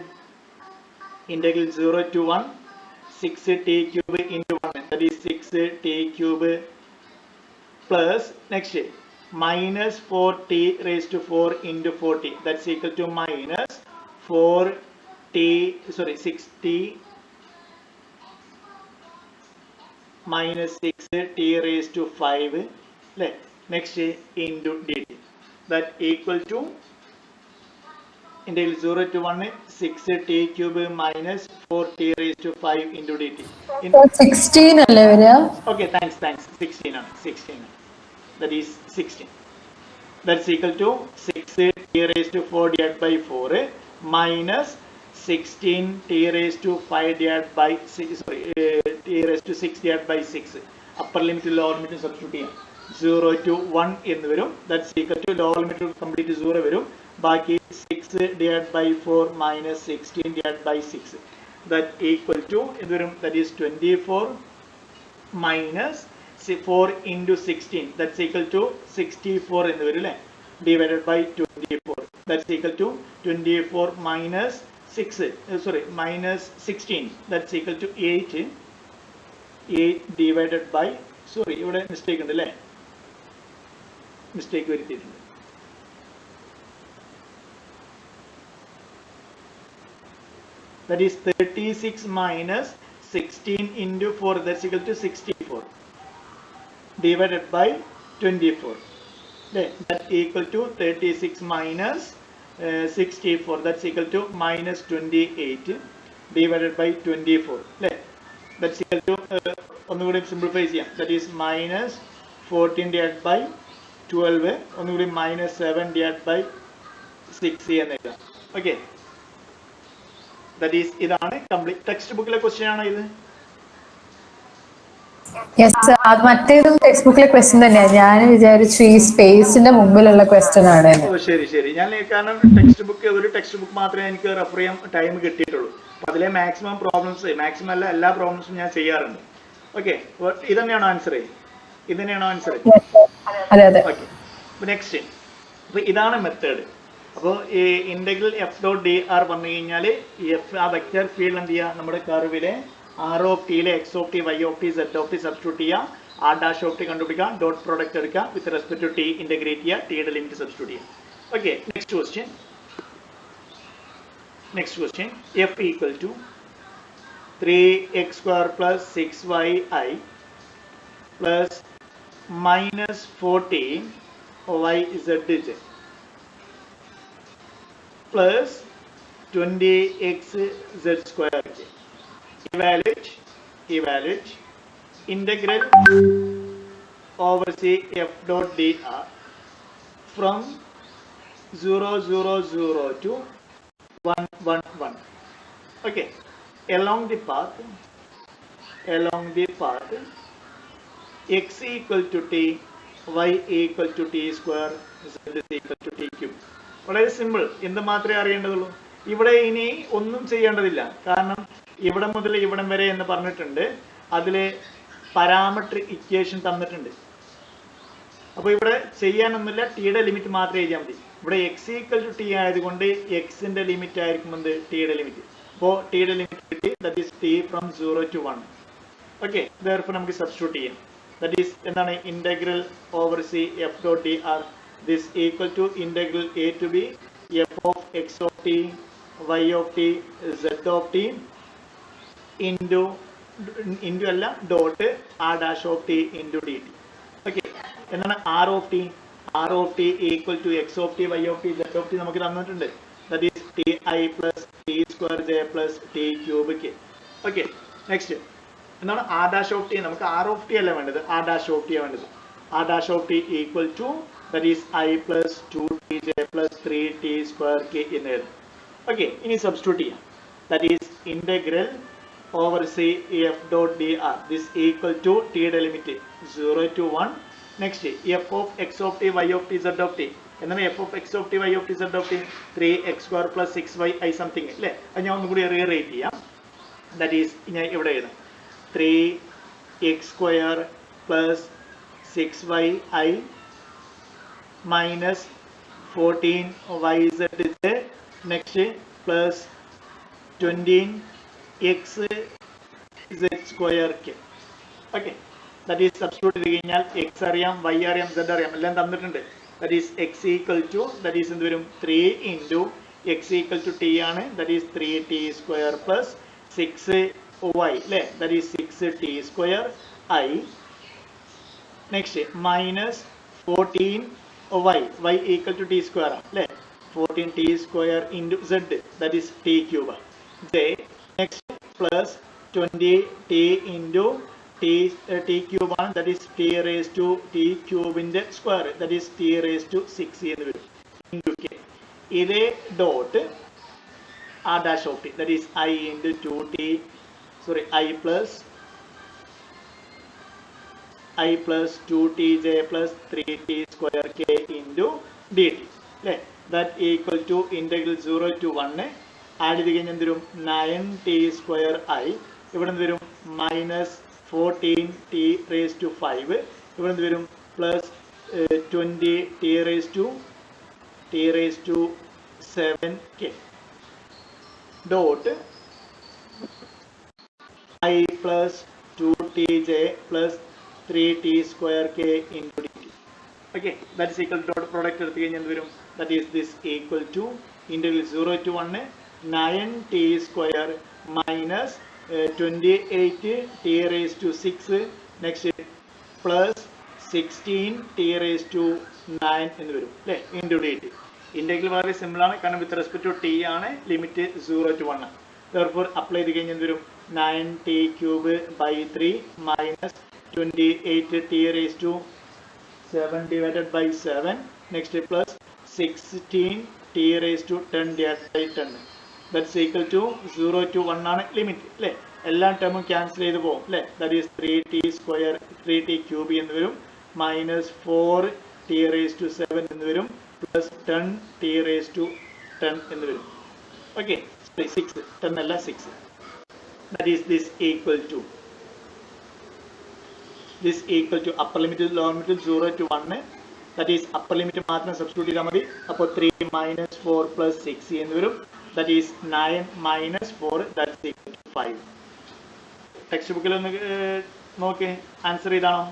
ഇന്റഗ്രൽ 0 to 1 6t cube into 1 that is 6t cube plus next minus 4t raised to 4 into 4t that's equal to minus 6t minus 6t raised to 5 next into dt that equal to integral 0 to 1 6t cube minus 4t raised to 5 into dt. 16 അല്ലേ വരിക? Okay, thanks 16 ആണ് 16. That is 16. That's equal to 6t raised to 4 divided by 4 minus 16t raised to 5 divided by 6 t raised to 6 divided by 6. Upper limit lower limit substitute ചെയ്യാം. 0 to 1 എന്ന് വരും. That's equal to lower limit complete 0 വരും. ബാക്കി 6 divided by 4 minus 16 divided by 6. That equal to എന്ത് വരും? That is 24 minus 4 into 16. That's equal to 64 എന്ന് വരും അല്ലേ? Divided by 24. That's equal to 24 minus 6. Minus 16. That's equal to 8. 8 divided by ഇവിടെ mistake ഉണ്ട് അല്ലേ? മിസ്റ്റേക്ക് വരുത്തിയിട്ടുണ്ട്. That is 36 minus 16 into 4, that's equal to 64, divided by 24. That equal to 36 minus 64, that's equal to minus 28 divided by 24. That's equal to ഒന്നുകൂടി simplify ചെയ്യാം. That is minus 14 divided by 12, ഒന്നുകൂടി minus 7 divided by 6 എന്ന് എഴുതാം. Okay, that is ഇതാണ് complete text ബുക്കിലെ question ആണോ ഇത്? Yes, അത് മറ്റേതും ടെക്സ്റ്റ് ബുക്കിലെ ക്വസ്റ്റ്യൻ തന്നെയാണ്. ഞാൻ വിചാരിച്ചു ഈ സ്പേസിന്റെ മുമ്പിലുള്ള ക്വസ്റ്റ്യൻ ആണ്. ഓ ശരി ശരി, ഞാൻ കാരണം ടെക്സ്റ്റ് ബുക്ക് ഒരു ടെക്സ്റ്റ് ബുക്ക് മാത്രമേ എനിക്ക് റെഫർ ചെയ്യാൻ ടൈം കിട്ടിയിട്ടുള്ളൂ. അപ്പൊ അതിലെ മാക്സിമം പ്രോബ്ലംസ്, മാക്സിമം അല്ല എല്ലാ പ്രോബ്ലംസും ഞാൻ ചെയ്യാറുണ്ട്. ഓക്കെ, ഇത് തന്നെയാണോ ആൻസർ? ഇത് തന്നെയാണോ ആൻസർ? അതെ അതെ. Okay, next. അപ്പൊ ഇതാണ് മെത്തേഡ്. അപ്പോൾ ഈ integral F dot D r പറഞ്ഞു കഴിഞ്ഞാൽ എഫ് ആ വെക്റ്റർ ഫീൽഡ് എന്ത് ചെയ്യുക, നമ്മുടെ കർവിലെ ആർ ഓഫ് ടിയിലെ x of T, Y of T, Z of t substitute ചെയ്യുക, ആർ ഡാഷ് ഓഫ് ടി കണ്ടുപിടിക്കുക, ഡോട്ട് പ്രോഡക്റ്റ് എടുക്കുക, with respect to t integrate ചെയ്യുക, ടിയുടെ ലിമിറ്റ് സബ്സ്റ്റിറ്റ്യൂട്ട് ചെയ്യുക. Okay, next question. Next question, F equal to 3x square plus 6y plus minus 14yzj plus 20xz square. Evaluate integral over C f dot dr from 0, 0, 0 to 1, 1, 1. Okay, along the path x equal to t, y equal to t square, z is equal to t cube. വളരെ simple. എന്ത് മാത്രമേ അറിയേണ്ടതുള്ളൂ? ഇവിടെ ഇനി ഒന്നും ചെയ്യേണ്ടതില്ല. കാരണം ഇവിടെ മുതൽ ഇവിടം വരെ എന്ന് പറഞ്ഞിട്ടുണ്ട്. അതിൽ പാരാമെട്രിക് ഇക്വേഷൻ തന്നിട്ടുണ്ട്. അപ്പോൾ ഇവിടെ ചെയ്യാനൊന്നുമില്ല, ടിയുടെ ലിമിറ്റ് മാത്രമേ ചെയ്യാൻ മതി. ഇവിടെ എക്സ് ഈക്വൽ ടു ടി ആയതുകൊണ്ട് എക്സിന്റെ ലിമിറ്റ് ആയിരിക്കും എന്ത്, ടിയുടെ ലിമിറ്റ്. അപ്പോൾ ടിയുടെ ലിമിറ്റ് കിട്ടി, that is t from 0 to 1. Okay, therefore നമുക്ക് സബ്സ്റ്റിറ്റ്യൂട്ട് ചെയ്യാം. ദാറ്റ് ഈസ് എന്താണ്, integral over C F dot D R this equal to integral A to B F of X of T, Y of T, Z of T into അല്ല dot R dash of T into D T. Okay, എന്താണ് r of t? R of t equal to x of T, Y of T, Z of t നമുക്ക് തന്നിട്ടുണ്ട്. That is t I plus t square j plus t cube k. Okay, next എന്താണ് r dash of t? നമുക്ക് r of t അല്ല വേണ്ടത്, r dash of t വേണ്ടത്. R dash of t equal to that is I plus two t j plus 3ടി square k എന്ന് എഴുതും. Okay, ഇനി substitute ചെയ്യാം. That is integral over C F dot D R this equal to ടിയുടെ limit 0 to 1. Next F of X of T, Y of T, Z of t. എന്താണ് F of X of T, Y of T, Z of t? 3x square plus 6y something അല്ലേ? അത് ഞാൻ ഒന്നും കൂടി re-rate ചെയ്യാം. That is ഞാൻ ഇവിടെ എഴുതാം 3x square plus 6y minus 14yz next plus 20xz square k. Okay, that is substitute ചെയ്ത് കഴിഞ്ഞാൽ എക്സ് അറിയാം, വൈ അറിയാം, സെഡ് അറിയാം, എല്ലാം തന്നിട്ടുണ്ട്. That is x equal to, that is എന്ത് വരും, 3 into x equal to t ആണ്, that is 3t square plus 6y അല്ലേ, that is 6t square I. Next minus 14y, y equal to t square അല്ലേ, 14t square into z, that is t cube j. Next plus 20t into t cube ആണ്, that is t raised to t cube ന്റെ square, that is t raised to 6 എന്ന് വരും into k. ഇതേ dot r dash of t, that is I into 2t, sorry I plus 2tj plus 3t square k into dt അല്ലേ, that equal to integral 0 to 1 add ചെയ്ത് കഴിഞ്ഞാൽ എന്ത് വരും, 9t square I. ഇവിടെ എന്ത് വരും, minus 14t raised to 5. ഇവിടെ എന്ത് വരും, plus 20t raised to 7k dot I plus 2tj plus 3t square k into dt. Okay, that is equal to dot product എടുത്തു കഴിഞ്ഞാൽ എന്ത് വരും, that is this equal to integral 0 to 1 9t square minus 28 t raised to 6 next plus 16 t raised to 9 എന്ന് വരും അല്ലേ into dt. Integral വളരെ simple ആണ് കാരണം വിത്ത് റെസ്പെക്ട് ടു t ആണ് ലിമിറ്റ് 0 to 1 ആണ്. therefore അപ്ലൈ ചെയ്ത് കഴിഞ്ഞാൽ എന്ത് വരും 9t cube by 3 minus 28 t raised to 7 divided by 7 next plus 16 t raised to 10 divided by 10 that's equal to 0 to 1 ആണ് ലിമിറ്റ് അല്ലേ എല്ലാ ടേമും ക്യാൻസൽ ചെയ്ത് പോകും അല്ലേ that is 3t square 3t cube എന്ന് വരും minus 4t raised to 7 എന്ന് വരും plus 10t raised to 10 എന്ന് വരും okay 6 10 അല്ല 6 that is this equal to upper limit lower limit 0 to 1 that is upper limit മാത്രം സബ്സ്റ്റിറ്റ്യൂട്ട് ചെയ്താൽ മതി അപ്പോൾ 3 minus 4 plus 6 എന്ന് വരും that is 9 minus 4 that's equal to 5 text ബുക്കിൽ ഒന്ന് നോക്കി ആൻസർ ഇതാണോ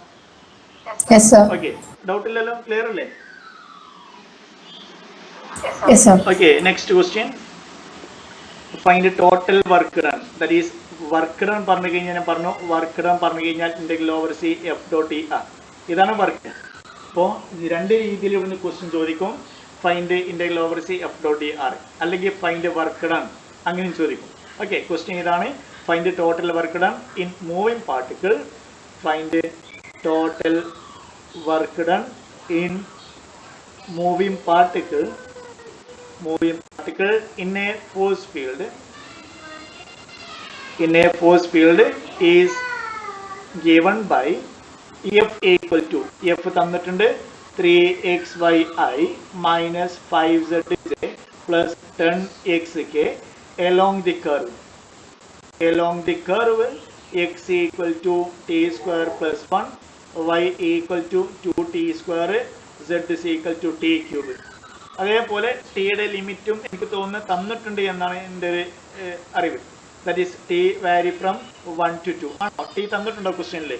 Yes, sir. ഓക്കെ ഡൗട്ട് ഇല്ലല്ലോ ക്ലിയർ അല്ലേ Yes, sir. okay next question find total work done that is work done പറഞ്ഞു കഴിഞ്ഞാൽ ഞാൻ പറഞ്ഞു work done പറഞ്ഞു കഴിഞ്ഞാൽ integral over c f dot e r ഇതാണ് വർക്ക് അപ്പോൾ രണ്ട് രീതിയിൽ ഇവിടുന്ന് ക്വസ്റ്റ്യൻ ചോദിക്കും find integral over c f dot e r അല്ലെങ്കിൽ ഫൈൻഡ് വർക്ക് ഡൺ അങ്ങനെ ചോദിക്കും ഓക്കെ ക്വസ്റ്റ്യൻ ഇതാണ് find total work done in moving particle find total work done in moving particle in a force field is given by f equal to f തന്നിട്ടുണ്ട് 3xy minus 5zj plus 10xk along the curve x equal to t square plus 1 y equal to 2t square z is equal to t cube അതേപോലെ ടിയുടെ ലിമിറ്റും എനിക്ക് തോന്നുന്നു തന്നിട്ടുണ്ട് എന്നാണ് എൻ്റെ ഒരു അറിവ് ദാറ്റ് ഈസ് ടി വാരി ഫ്രം 1 to 2 ആണോ ടി തന്നിട്ടുണ്ടോ ക്വസ്റ്റ്യനിൽ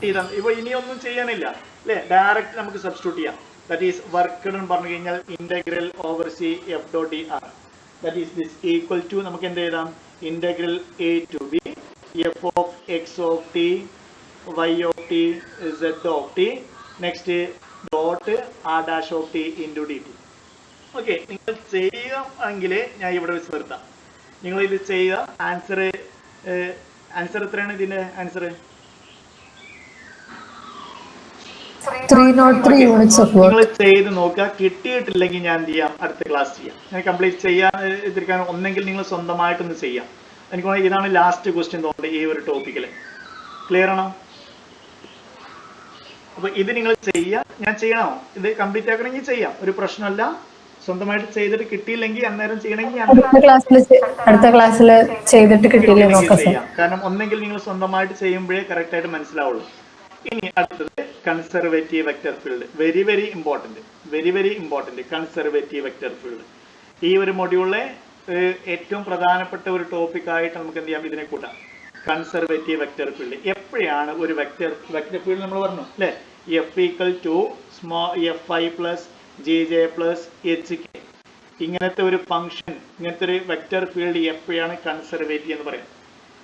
ടി ഇപ്പൊ ഇനിയൊന്നും ചെയ്യാനില്ല അല്ലേ ഡയറക്റ്റ് നമുക്ക് സബ്സ്റ്റിറ്റ്യൂട്ട് ചെയ്യാം ദാറ്റ് ഈസ് വർക്ക് ഡൺ പറഞ്ഞു കഴിഞ്ഞാൽ integral over C F dot D R that is this equal to നമുക്ക് എന്ത് എഴുതാം integral A to B F of X of T Y of T Z of T next dot R dash of T into D T okay നിങ്ങൾ ചെയ്യുമെങ്കിൽ ഞാൻ ഇവിടെ വെച്ച് നിർത്താം നിങ്ങൾ ഇത് ചെയ്യുക ആൻസർ എത്രയാണ് ഇതിന്റെ ആൻസർ 303 units of work. നിങ്ങൾ ചെയ്ത് നോക്കുക കിട്ടിയിട്ടില്ലെങ്കിൽ ഞാൻ എന്ത് ചെയ്യാം അടുത്ത ക്ലാസ് ചെയ്യാം ഞാൻ കംപ്ലീറ്റ് ചെയ്യാൻ ഇതിരിക്കാൻ ഒന്നെങ്കിൽ നിങ്ങൾ സ്വന്തമായിട്ടൊന്ന് ചെയ്യാം എനിക്ക് തോന്നുന്നു ഇതാണ് ലാസ്റ്റ് ക്വസ്റ്റ്യൻ തോന്നുന്നത് ഈ ഒരു ടോപ്പിക്കിൽ ക്ലിയർ ആണോ അപ്പൊ ഇത് നിങ്ങൾ ചെയ്യാം ഞാൻ ചെയ്യണോ ഇത് കംപ്ലീറ്റ് ആക്കണമെങ്കിൽ ചെയ്യാം ഒരു പ്രശ്നമല്ല സ്വന്തമായിട്ട് ചെയ്തിട്ട് കിട്ടിയില്ലെങ്കിൽ അന്നേരം ചെയ്യണമെങ്കിൽ അടുത്ത ക്ലാസ്സിൽ ചെയ്തിട്ട് കിട്ടിയില്ലെങ്കിൽ നോക്കാം ചെയ്യാം കാരണം ഒന്നെങ്കിൽ നിങ്ങൾ സ്വന്തമായിട്ട് ചെയ്യുമ്പോഴേ കറക്റ്റ് ആയിട്ട് മനസ്സിലാവുള്ളൂ ഇനി അടുത്തത് conservative vector field very very important conservative vector field ഈ ഒരു മൊഡ്യൂളിലെ ഏറ്റവും പ്രധാനപ്പെട്ട ഒരു ടോപ്പിക് ആയിട്ട് നമുക്ക് എന്ത് ചെയ്യാം ഇതിനെ കൂട്ടാം കൺസർവേറ്റീവ് വെക്റ്റർ ഫീൽഡ് എപ്പോഴാണ് ഒരു വെക്റ്റർ ഫീൽഡ് നമ്മൾ പറഞ്ഞു അല്ലേ F equal to F I plus J J plus H K ഇങ്ങനത്തെ ഒരു ഫംഗ്ഷൻ ഇങ്ങനത്തെ ഒരു വെക്റ്റർ ഫീൽഡ് എപ്പോഴാണ് കൺസർവേറ്റീവ് എന്ന് പറയാം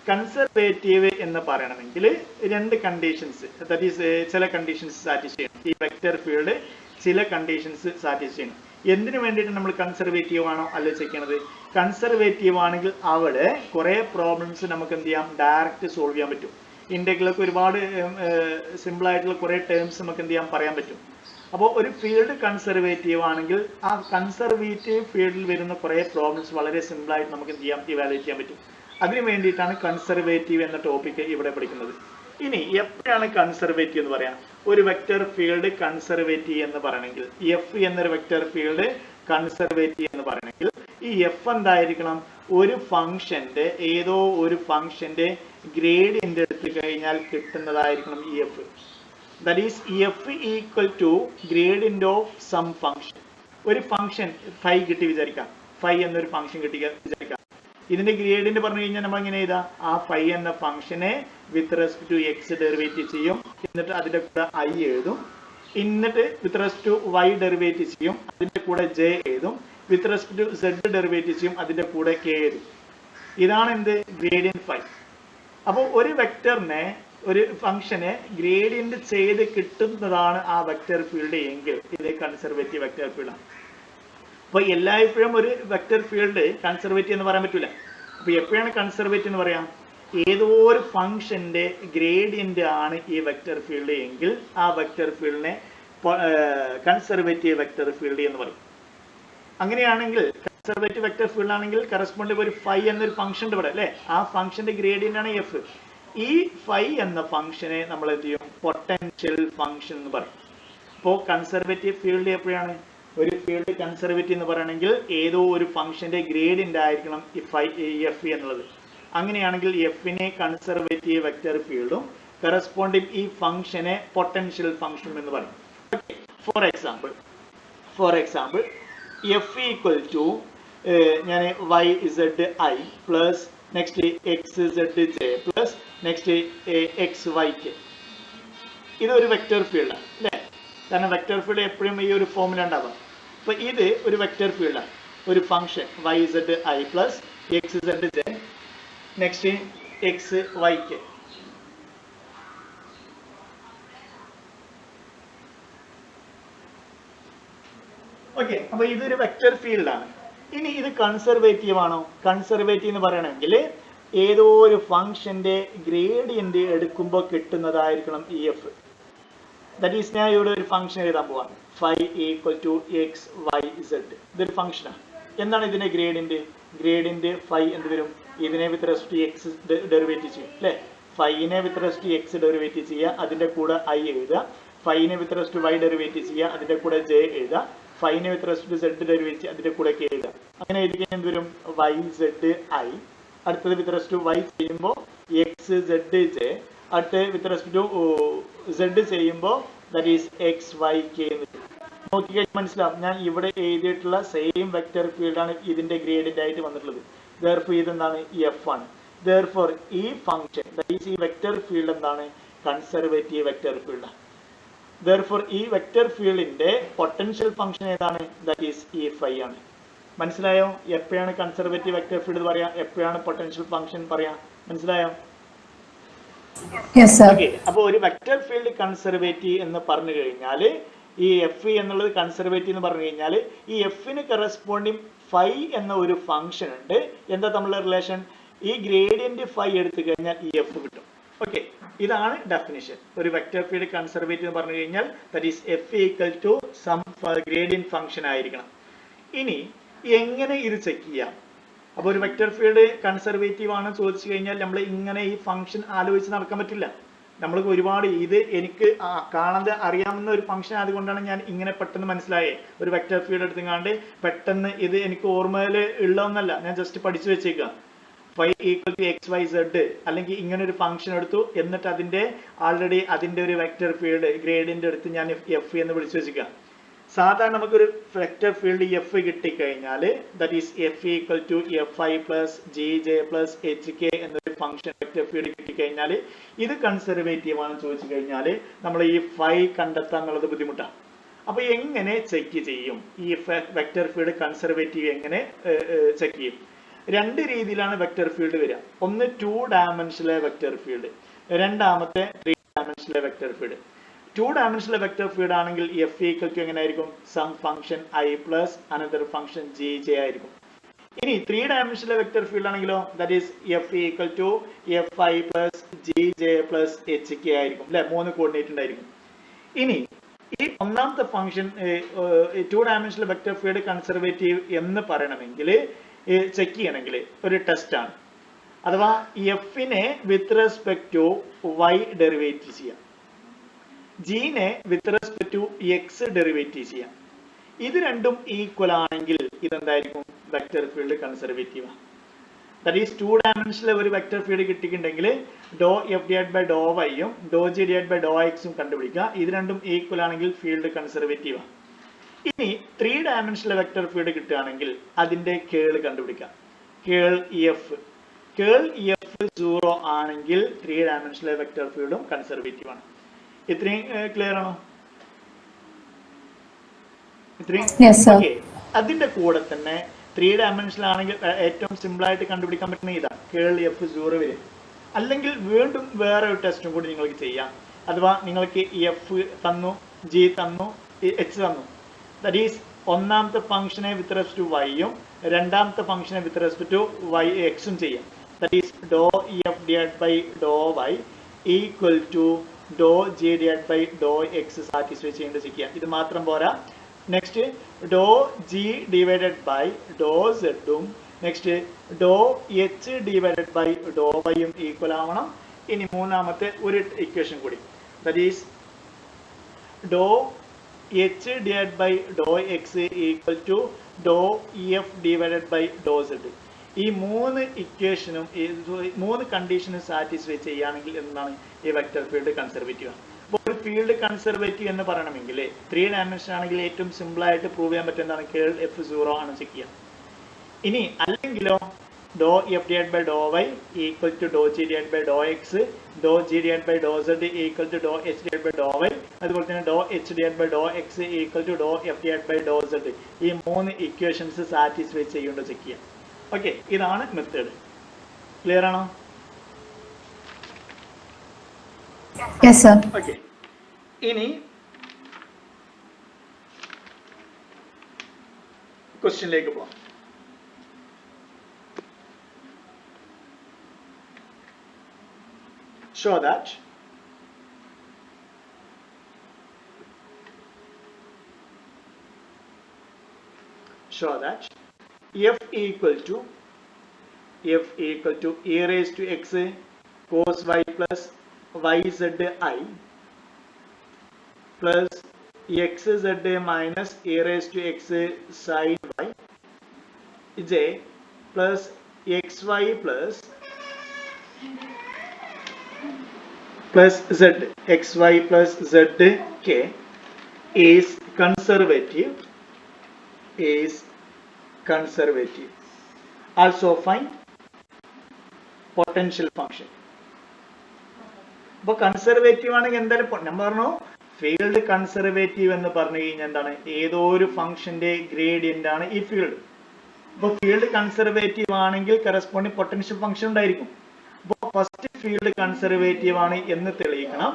കൺസർവേറ്റീവ് എന്ന് പറയണമെങ്കിൽ രണ്ട് കണ്ടീഷൻസ് ദാറ്റ് ഈസ് ചില കണ്ടീഷൻസ് സാറ്റിസ്ഫൈ ചെയ്യണം ഈ വെക്റ്റർ ഫീൽഡ് ചില കണ്ടീഷൻസ് സാറ്റിസ്ഫൈ ചെയ്യണം എന്തിനു വേണ്ടിയിട്ട് നമ്മൾ കൺസർവേറ്റീവ് ആണോ ആലോചിക്കുന്നത് കൺസർവേറ്റീവ് ആണെങ്കിൽ അവിടെ കുറെ പ്രോബ്ലംസ് നമുക്ക് എന്ത് ചെയ്യാം ഡയറക്റ്റ് സോൾവ് ചെയ്യാൻ പറ്റും ഇന്റഗ്രലൊക്കെ ഒരുപാട് സിമ്പിൾ ആയിട്ടുള്ള കുറെ ടേംസ് നമുക്ക് എന്ത് ചെയ്യാൻ പറയാൻ പറ്റും അപ്പോൾ ഒരു ഫീൽഡ് കൺസർവേറ്റീവ് ആണെങ്കിൽ ആ കൺസർവേറ്റീവ് ഫീൽഡിൽ വരുന്ന കുറെ പ്രോബ്ലംസ് വളരെ സിമ്പിൾ ആയിട്ട് നമുക്ക് എന്ത് ചെയ്യാം ഇവാലുവേറ്റ് ചെയ്യാൻ പറ്റും അതിനു വേണ്ടിയിട്ടാണ് കൺസർവേറ്റീവ് എന്ന ടോപ്പിക് ഇവിടെ പഠിക്കുന്നത് ഇനി എപ്പോഴാണ് കൺസർവേറ്റീവ് എന്ന് പറയാം ഒരു വെക്റ്റർ ഫീൽഡ് കൺസർവേറ്റീവ് എന്ന് പറയണമെങ്കിൽ എഫ് എന്നൊരു വെക്റ്റർ ഫീൽഡ് കൺസർവേറ്റീവ് എന്ന് പറയണമെങ്കിൽ ഈ എഫ് എന്തായിരിക്കണം ഒരു ഫംഗ്ഷന്റെ ഏതോ ഒരു ഫംഗ്ഷന്റെ ഗ്രേഡിയന്റ് എടുത്തു കഴിഞ്ഞാൽ കിട്ടുന്നതായിരിക്കണം ഈ F that is F equal to gradient of some function ഒരു ഫംഗ്ഷൻ ഫൈ കിട്ടി വിചാരിക്കാം ഫൈ എന്നൊരു ഫംഗ്ഷൻ കിട്ടി വിചാരിക്കാം ഇതിന്റെ ഗ്രേഡിയന്റ് പറഞ്ഞു കഴിഞ്ഞാൽ നമ്മൾ എങ്ങനെ എഴുതാം ആ ഫൈ എന്ന ഫംഗ്ഷനെ with respect to X derivative ചെയ്യും എന്നിട്ട് അതിന്റെ കൂടെ ഐ എഴുതും എന്നിട്ട് with respect to Y derivative ചെയ്യും അതിന്റെ കൂടെ ജെ എഴുതും with respect to Z derivative ചെയ്യും അതിന്റെ കൂടെ കെ എഴുതും ഇതാണ് എന്ത് ഗ്രേഡിയന്റ് ഫൈ. അപ്പോൾ ഒരു വെക്ടറിനെ ഒരു ഫംഗ്ഷനെ ഗ്രേഡിയന്റ് ചെയ്ത് കിട്ടുന്നതാണ് ആ വെക്ടർ ഫീൽഡ് എങ്കിൽ ഇത് കൺസർവേറ്റീവ് വെക്ടർ ഫീൽഡാണ്. അപ്പൊ എല്ലായ്പ്പോഴും ഒരു വെക്ടർ ഫീൽഡ് കൺസർവേറ്റീവ് എന്ന് പറയാൻ പറ്റൂല. അപ്പൊ എപ്പോഴാണ് കൺസർവേറ്റീവ് എന്ന് പറയാം? ഏതോ ഒരു ഫംഗ്ഷന്റെ ഗ്രേഡിയന്റ് ആണ് ഈ വെക്ടർ ഫീൽഡ് എങ്കിൽ ആ വെക്ടർ ഫീൽഡിനെ കൺസർവേറ്റീവ് വെക്ടർ ഫീൽഡ് എന്ന് പറയും. അങ്ങനെയാണെങ്കിൽ കൺസർവേറ്റീവ് വെക്ടർ ഫീൽഡ് ആണെങ്കിൽ കറസ്പോണ്ടിങ് ഒരു ഫൈ എന്നൊരു ഫംഗ്ഷൻ ഉണ്ട് ഇവിടെ അല്ലെ, ആ ഫംഗ്ഷന്റെ ഗ്രേഡിയന്റ് ആണ് എഫ്. ഈ ഫൈ എന്ന ഫംഗ്ഷനെ നമ്മൾ എന്ത് ചെയ്യും? പൊട്ടൻഷ്യൽ ഫംഗ്ഷൻ എന്ന് പറയും. അപ്പോൾ കൺസർവേറ്റീവ് ഫീൽഡ് എപ്പോഴാണ്? ഒരു ഫീൽഡ് കൺസർവേറ്റീവ് എന്ന് പറയണമെങ്കിൽ ഏതോ ഒരു ഫംഗ്ഷന്റെ ഗ്രേഡിയന്റ് ആയിരിക്കണം എഫ് എന്നുള്ളത്. അങ്ങനെയാണെങ്കിൽ എഫിനെ കൺസർവേറ്റീവ് വെക്ടർ ഫീൽഡും കറസ്പോണ്ടിങ് ഈ ഫംഗ്ഷനെ പൊട്ടൻഷ്യൽ ഫംഗ്ഷനും എന്ന് പറയും. For example F equal to ഞാൻ y Z I plus next x Z j plus next X Y k. ഇതൊരു വെക്ടർ ഫീൽഡാണ് അല്ലേ? കാരണം വെക്ടർ ഫീൽഡ് എപ്പോഴും ഈ ഒരു ഫോമിൽ ഉണ്ടാവാം. അപ്പൊ ഇത് ഒരു വെക്ടർ ഫീൽഡാണ്. ഒരു function Y Z I plus X Z J next X Y K. Okay, അപ്പൊ ഇതൊരു വെക്ടർ ഫീൽഡാണ്. ഇനി ഇത് കൺസർവേറ്റീവ് ആണോ? കൺസർവേറ്റീവ് എന്ന് പറയണമെങ്കിൽ ഏതോ ഒരു ഫംഗ്ഷന്റെ ഗ്രേഡിയന്റ് എടുക്കുമ്പോൾ കിട്ടുന്നതായിരിക്കണം ഇ എഫ്. ദാറ്റ് ഈസ് ഞാൻ ഇവിടെ ഒരു ഫംഗ്ഷൻ എഴുതാൻ പോവാണ്. Phi equal to X Y Z. ഇതൊരു ഫംഗ്ഷനാണ്. എന്താണ് ഇതിന്റെ ഗ്രേഡിയന്റ്? ഗ്രേഡിയന്റ് ഫൈ എന്ത് വരും? ഇതിനെ with respect to X derivative ചെയ്യും അല്ലെ? ഫൈനെ with respect to X derivative ചെയ്യുക, അതിന്റെ കൂടെ ഐ എഴുതുക. ഫൈനെ with respect to Y derivative ചെയ്യുക, അതിന്റെ കൂടെ ജെ എഴുതുക. ഫൈനെ with respect to Z derivative അതിന്റെ കൂടെ കെ എഴുതുക. അങ്ങനെ എഴുതിക്കാൻ എന്ത് വരും? Y z i. അടുത്തത് വിത്ത് റെസ്പെക്ട് ടു വൈ ചെയ്യുമ്പോൾ എക്സ് സെഡ് ജെ. അടുത്ത് വിത്ത് റെസ്പെക്ട് ടു സെഡ് ചെയ്യുമ്പോൾ that is x Y K എന്ന്. നോക്കിക്കഴിഞ്ഞാൽ മനസ്സിലാവും ഞാൻ ഇവിടെ എഴുതിയിട്ടുള്ള സെയിം വെക്ടർ ഫീൽഡാണ് ഇതിന്റെ ഗ്രേഡിയന്റ് ആയിട്ട് വന്നിട്ടുള്ളത്. therefore ഇതെന്താണ്? എഫ് ആണ്. therefore ഈ ഫംഗ്ഷൻ ദാറ്റ് ഈസ് ഈ വെക്ടർ ഫീൽഡ് എന്താണ്? കൺസർവേറ്റീവ് വെക്ടർ ഫീൽഡാണ്. therefore ഈ വെക്ടർ ഫീൽഡിന്റെ പൊട്ടൻഷ്യൽ ഫംഗ്ഷൻ ഏതാണ്? ദാറ്റ് ഈസ് ഈ ഫൈ ആണ്. മനസ്സിലായോ? എപ്പോഴാണ് കൺസർവേറ്റീവ് വെക്ടർ ഫീൽഡ് പറയാ, എപ്പോഴാണ് പൊട്ടൻഷ്യൽ ഫംഗ്ഷൻ പറയാ? മനസ്സിലായോ? ഓക്കെ, അപ്പൊ ഒരു വെക്ടർ ഫീൽഡ് കൺസർവേറ്റീവ് എന്ന് പറഞ്ഞു കഴിഞ്ഞാൽ ഈ എഫ് എന്നുള്ളത് കൺസർവേറ്റീവ് എന്ന് പറഞ്ഞു കഴിഞ്ഞാൽ ഈ എഫിന് കറസ്പോണ്ടിങ് ഫൈ എന്ന ഒരു ഫംഗ്ഷൻ ഉണ്ട്. എന്താ തമ്മിലുള്ള റിലേഷൻ? ഈ ഗ്രേഡിയന്റ് ഫൈ എടുത്തു കഴിഞ്ഞാൽ ഈ എഫ് കിട്ടും. ഓക്കെ, ഇതാണ് ഡെഫിനിഷൻ. ഒരു വെക്ടർ ഫീൽഡ് കൺസർവേറ്റീവ് എന്ന് പറഞ്ഞു കഴിഞ്ഞാൽ that is F equal to some gradient function ആയിരിക്കണം. ഇനി എങ്ങനെ ഇത് ചെക്ക് ചെയ്യാം? അപ്പൊ ഒരു വെക്ടർ ഫീൽഡ് കൺസർവേറ്റീവ് ആണ് ചോദിച്ചു കഴിഞ്ഞാൽ നമ്മൾ ഇങ്ങനെ ഈ ഫംഗ്ഷൻ ആലോചിച്ച് നടക്കാൻ പറ്റില്ല. നമ്മൾക്ക് ഒരുപാട് ഇത് എനിക്ക് കാണാതെ അറിയാവുന്ന ഒരു ഫംഗ്ഷൻ ആയതുകൊണ്ടാണ് ഞാൻ ഇങ്ങനെ പെട്ടെന്ന് മനസ്സിലായേ. ഒരു വെക്ടർ ഫീൽഡ് എടുത്തുകൊണ്ട് പെട്ടെന്ന് ഇത് എനിക്ക് ഓർമ്മയിൽ ഉള്ളതൊന്നല്ല, ഞാൻ ജസ്റ്റ് പഠിച്ചു വെച്ചേക്കുക. Phi equal to X Y Z അല്ലെങ്കിൽ ഇങ്ങനെ ഒരു ഫംഗ്ഷൻ എടുത്തു, എന്നിട്ട് അതിന്റെ ആൾറെഡി അതിന്റെ ഒരു വെക്ടർ ഫീൽഡ് ഗ്രേഡിയന്റ് എടുത്ത് ഞാൻ എഫ് എന്ന് വിളിച്ചു വെച്ചിരിക്കുക. സാധാരണ നമുക്കൊരു വെക്ടർ ഫീൽഡ് എഫ് കിട്ടിക്കഴിഞ്ഞാൽ that is F equal to F I plus G J plus H K എന്നൊരു ഫംഗ്ഷൻ വെക്ടർ ഫീൽഡ് കിട്ടിക്കഴിഞ്ഞാൽ ഇത് കൺസർവേറ്റീവ് ആണെന്ന് ചോദിച്ചു കഴിഞ്ഞാൽ നമ്മൾ ഈ ഫൈ കണ്ടെത്താൻ എന്നുള്ളത് ബുദ്ധിമുട്ടാണ്. അപ്പൊ എങ്ങനെ ചെക്ക് ചെയ്യും ഈ വെക്ടർ ഫീൽഡ് കൺസർവേറ്റീവ് എങ്ങനെ ചെക്ക് ചെയ്യും? രണ്ട് രീതിയിലാണ് വെക്ടർ ഫീൽഡ് വരിക. ഒന്ന് 2 ഡയമെൻഷനിലെ വെക്ടർ ഫീൽഡ്, രണ്ടാമത്തെ 3 ഡയമെൻഷനിലെ വെക്ടർ ഫീൽഡ്. 2 ഡയമെൻഷനിലെ വെക്ടർ ഫീൽഡ് ആണെങ്കിൽ എഫ് ഈക്വൽ ടു എങ്ങനെ ആയിരിക്കും? Some function I plus another function G J ആയിരിക്കും. ഇനി 3 ഡയമെൻഷനിലെ വെക്ടർ ഫീൽഡ് ആണെങ്കിലോ that is F equal to F I plus G J plus H K ആയിരിക്കും അല്ലെ? 3 കോർഡിനേറ്റ് ഉണ്ടായിരിക്കും. ഇനി ഈ ഒന്നാമത്തെ ഫംഗ്ഷൻ 2 ഡയമെൻഷനിലെ വെക്ടർ ഫീൽഡ് കൺസർവേറ്റീവ് എന്ന് പറയണമെങ്കിൽ ചെക്ക് ചെയ്യണമെങ്കിൽ ഒരു ടെസ്റ്റ് ആണ്. അഥവാ എഫിനെ with respect to Y derivative ചെയ്യാം, ജിനെ with respect to X derivative ചെയ്യാം. ഇത് രണ്ടും ഈക്വൽ ആണെങ്കിൽ ഇതെന്തായിരിക്കും? വെക്ടർ ഫീൽഡ് കൺസർവേറ്റീവ് ആണ്. ദാറ്റ് ഈസ് 2 ഡയമെൻഷനിലെ ഒരു വെക്ടർ ഫീൽഡ് കിട്ടിയിട്ടുണ്ടെങ്കിൽ do f divide by do വൈയും do g divide by do എക്സും കണ്ടുപിടിക്കുക. ഇത് രണ്ടും ഈക്വൽ ആണെങ്കിൽ ഫീൽഡ് കൺസർവേറ്റീവ് ആണ്. ഇനി 3 ഡയമെൻഷനിലെ വെക്ടർ ഫീൽഡ് കിട്ടുകയാണെങ്കിൽ അതിന്റെ കേൾ കണ്ടുപിടിക്കാം. കേൾ എഫ് 0 ആണെങ്കിൽ 3 ഡയമെൻഷനിലെ വെക്ടർ ഫീൽഡും കൺസർവേറ്റീവ് ആണ്. ഇത്രയും ക്ലിയർ ആണോ? ഇത്രയും ഓക്കെ. അതിന്റെ കൂടെ തന്നെ 3 ഡയമെൻഷനിൽ ആണെങ്കിൽ ഏറ്റവും സിമ്പിൾ ആയിട്ട് കണ്ടുപിടിക്കാൻ പറ്റുന്ന ഇതാണ് കേൾ F0 വരും. അല്ലെങ്കിൽ വീണ്ടും വേറെ ഒരു ടെസ്റ്റും കൂടി നിങ്ങൾക്ക് ചെയ്യാം. അഥവാ നിങ്ങൾക്ക് എഫ് തന്നു, ജി തന്നു, എച്ച് തന്നു. ദാറ്റ് ഈസ് ഒന്നാമത്തെ ഫംഗ്ഷനെ വിത്ത് റെസ്പെക്ട് ടു വൈയും രണ്ടാമത്തെ ഫംഗ്ഷനെ വിത്ത് റെസ്പെക്ട് ടു വൈ എക്സും ചെയ്യാം. That is do f divide by Dr y equal to do g divide by Dr x satisfy ചെയ്യേണ്ടത് ചെയ്യാം. ഇത് മാത്രം പോരാ. Next do g divided by do സെഡും next do h divided by do വൈയും equal ആവണം. ഇനി മൂന്നാമത്തെ ഒരു ഇക്വേഷൻ കൂടി, that is do h divide by Dr x equal to do f divided by Dr z. ഈ മൂന്ന് ഇക്വേഷനും മൂന്ന് കണ്ടീഷനും സാറ്റിസ്ഫൈ ചെയ്യുകയാണെങ്കിൽ എന്താണ് ഈ വെക്റ്റർ ഫീൽഡ് കൺസർവേറ്റീവ് ആണ്. അപ്പോൾ ഒരു ഫീൽഡ് കൺസർവേറ്റീവ് എന്ന് പറയണമെങ്കിൽ 3 ഡയമെൻഷൻ ആണെങ്കിൽ ഏറ്റവും സിമ്പിൾ ആയിട്ട് പ്രൂവ് ചെയ്യാൻ പറ്റുന്നതാണ് കേൾ F0 ആണ് ചെക്ക് ചെയ്യുക. ഇനി അല്ലെങ്കിലോ do f divide by Dr y equal to do g divide by Dr X, do g divide by Dr z equal to do h divide by Dr y, അതുപോലെ തന്നെ do h divide by Dr x equal to do f divide by Dr z. ഈ മൂന്ന് equations satisfy ചെയ്യുന്നുണ്ടോ check ചെയ്യാം. Okay, ഇതാണ് method. Clear ആണോ? Okay, ഇനി ക്വസ്റ്റ്യനിലേക്ക് പോവാം. Show that f equal to e raised to x cos y plus yz I plus xz minus e raised to x sin y j plus xy plus z xy plus zk is conservative. Also find potential function. അപ്പോൾ conservative ആണെങ്കിൽ എന്തായാലും ഞാൻ പറഞ്ഞു field conservative എന്ന് പറഞ്ഞു കഴിഞ്ഞാൽ എന്താണ്, ഏതോ ഒരു ഫംഗ്ഷന്റെ ഗ്രേഡിയന്റ് ആണ് ഈ ഫീൽഡ്. അപ്പോൾ ഫീൽഡ് കൺസർവേറ്റീവ് ആണെങ്കിൽ കറസ്പോണ്ടിങ് പൊട്ടൻഷ്യൽ ഫംഗ്ഷൻ ഉണ്ടായിരിക്കും. അപ്പോൾ ഫസ്റ്റ് ഫീൽഡ് കൺസർവേറ്റീവ് ആണ് എന്ന് തെളിയിക്കണം.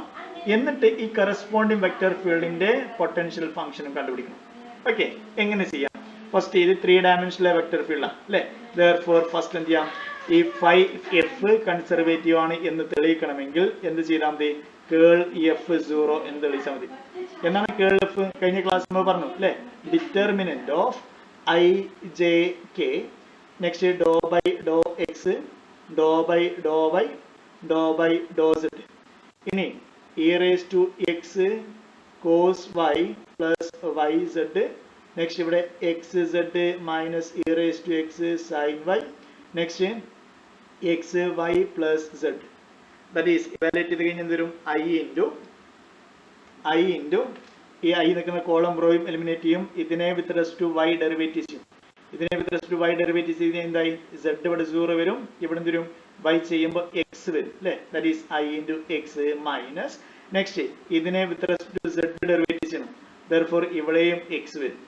എന്നിട്ട് ഈ കറസ്പോണ്ടിങ് വെക്റ്റർ ഫീൽഡിന്റെ പൊട്ടൻഷ്യൽ ഫംഗ്ഷനും കണ്ടുപിടിക്കണം. ഓക്കെ, എങ്ങനെ ചെയ്യാം? ഫസ്റ്റ് ഇത് 3 ഡയമെൻഷനിലെ വെക്റ്റർ ഫീൽഡാണ് അല്ലേ. therefore ഫസ്റ്റ് എന്ത് ചെയ്യാം, ഈ എഫ് കൺസർവേറ്റീവ് ആണ് എന്ന് തെളിയിക്കണമെങ്കിൽ എന്ത് ചെയ്താൽ മതി, കേൾ F0 എന്ന് തെളിയിച്ചാൽ മതി. എന്താണ് കേൾ എഫ്? കഴിഞ്ഞ ക്ലാസ് നമ്മൾ പറഞ്ഞു അല്ലേ, determinant of I J K, next doe by Dr X, doe by Dr Y, doe by Dr Z. ഇനി e raised to x cos y plus yz, next ഇവിടെ xz minus e raised to x sin y, നെക്സ്റ്റ് xy plus z. That is evaluate ചെയ്ത് കഴിഞ്ഞാൽ എന്ത് വരും, i into ഈ i നിൽക്കുന്ന column റോയും എലിമിനേറ്റ് ചെയ്യും. ഇതിനെ with respect to y derivative ചെയ്യും. ഇതിനെ with respect to y derivative ചെയ്ത് എന്തായി, z ഇവിടെ 0 വരും, ഇവിടെ എന്ത് വരും, y ചെയ്യുമ്പോൾ x വരും അല്ലേ. That is i into x minus next ഇതിനെ with respect to z derivative ചെയ്യണം. therefore ഇവിടെയും x വരും.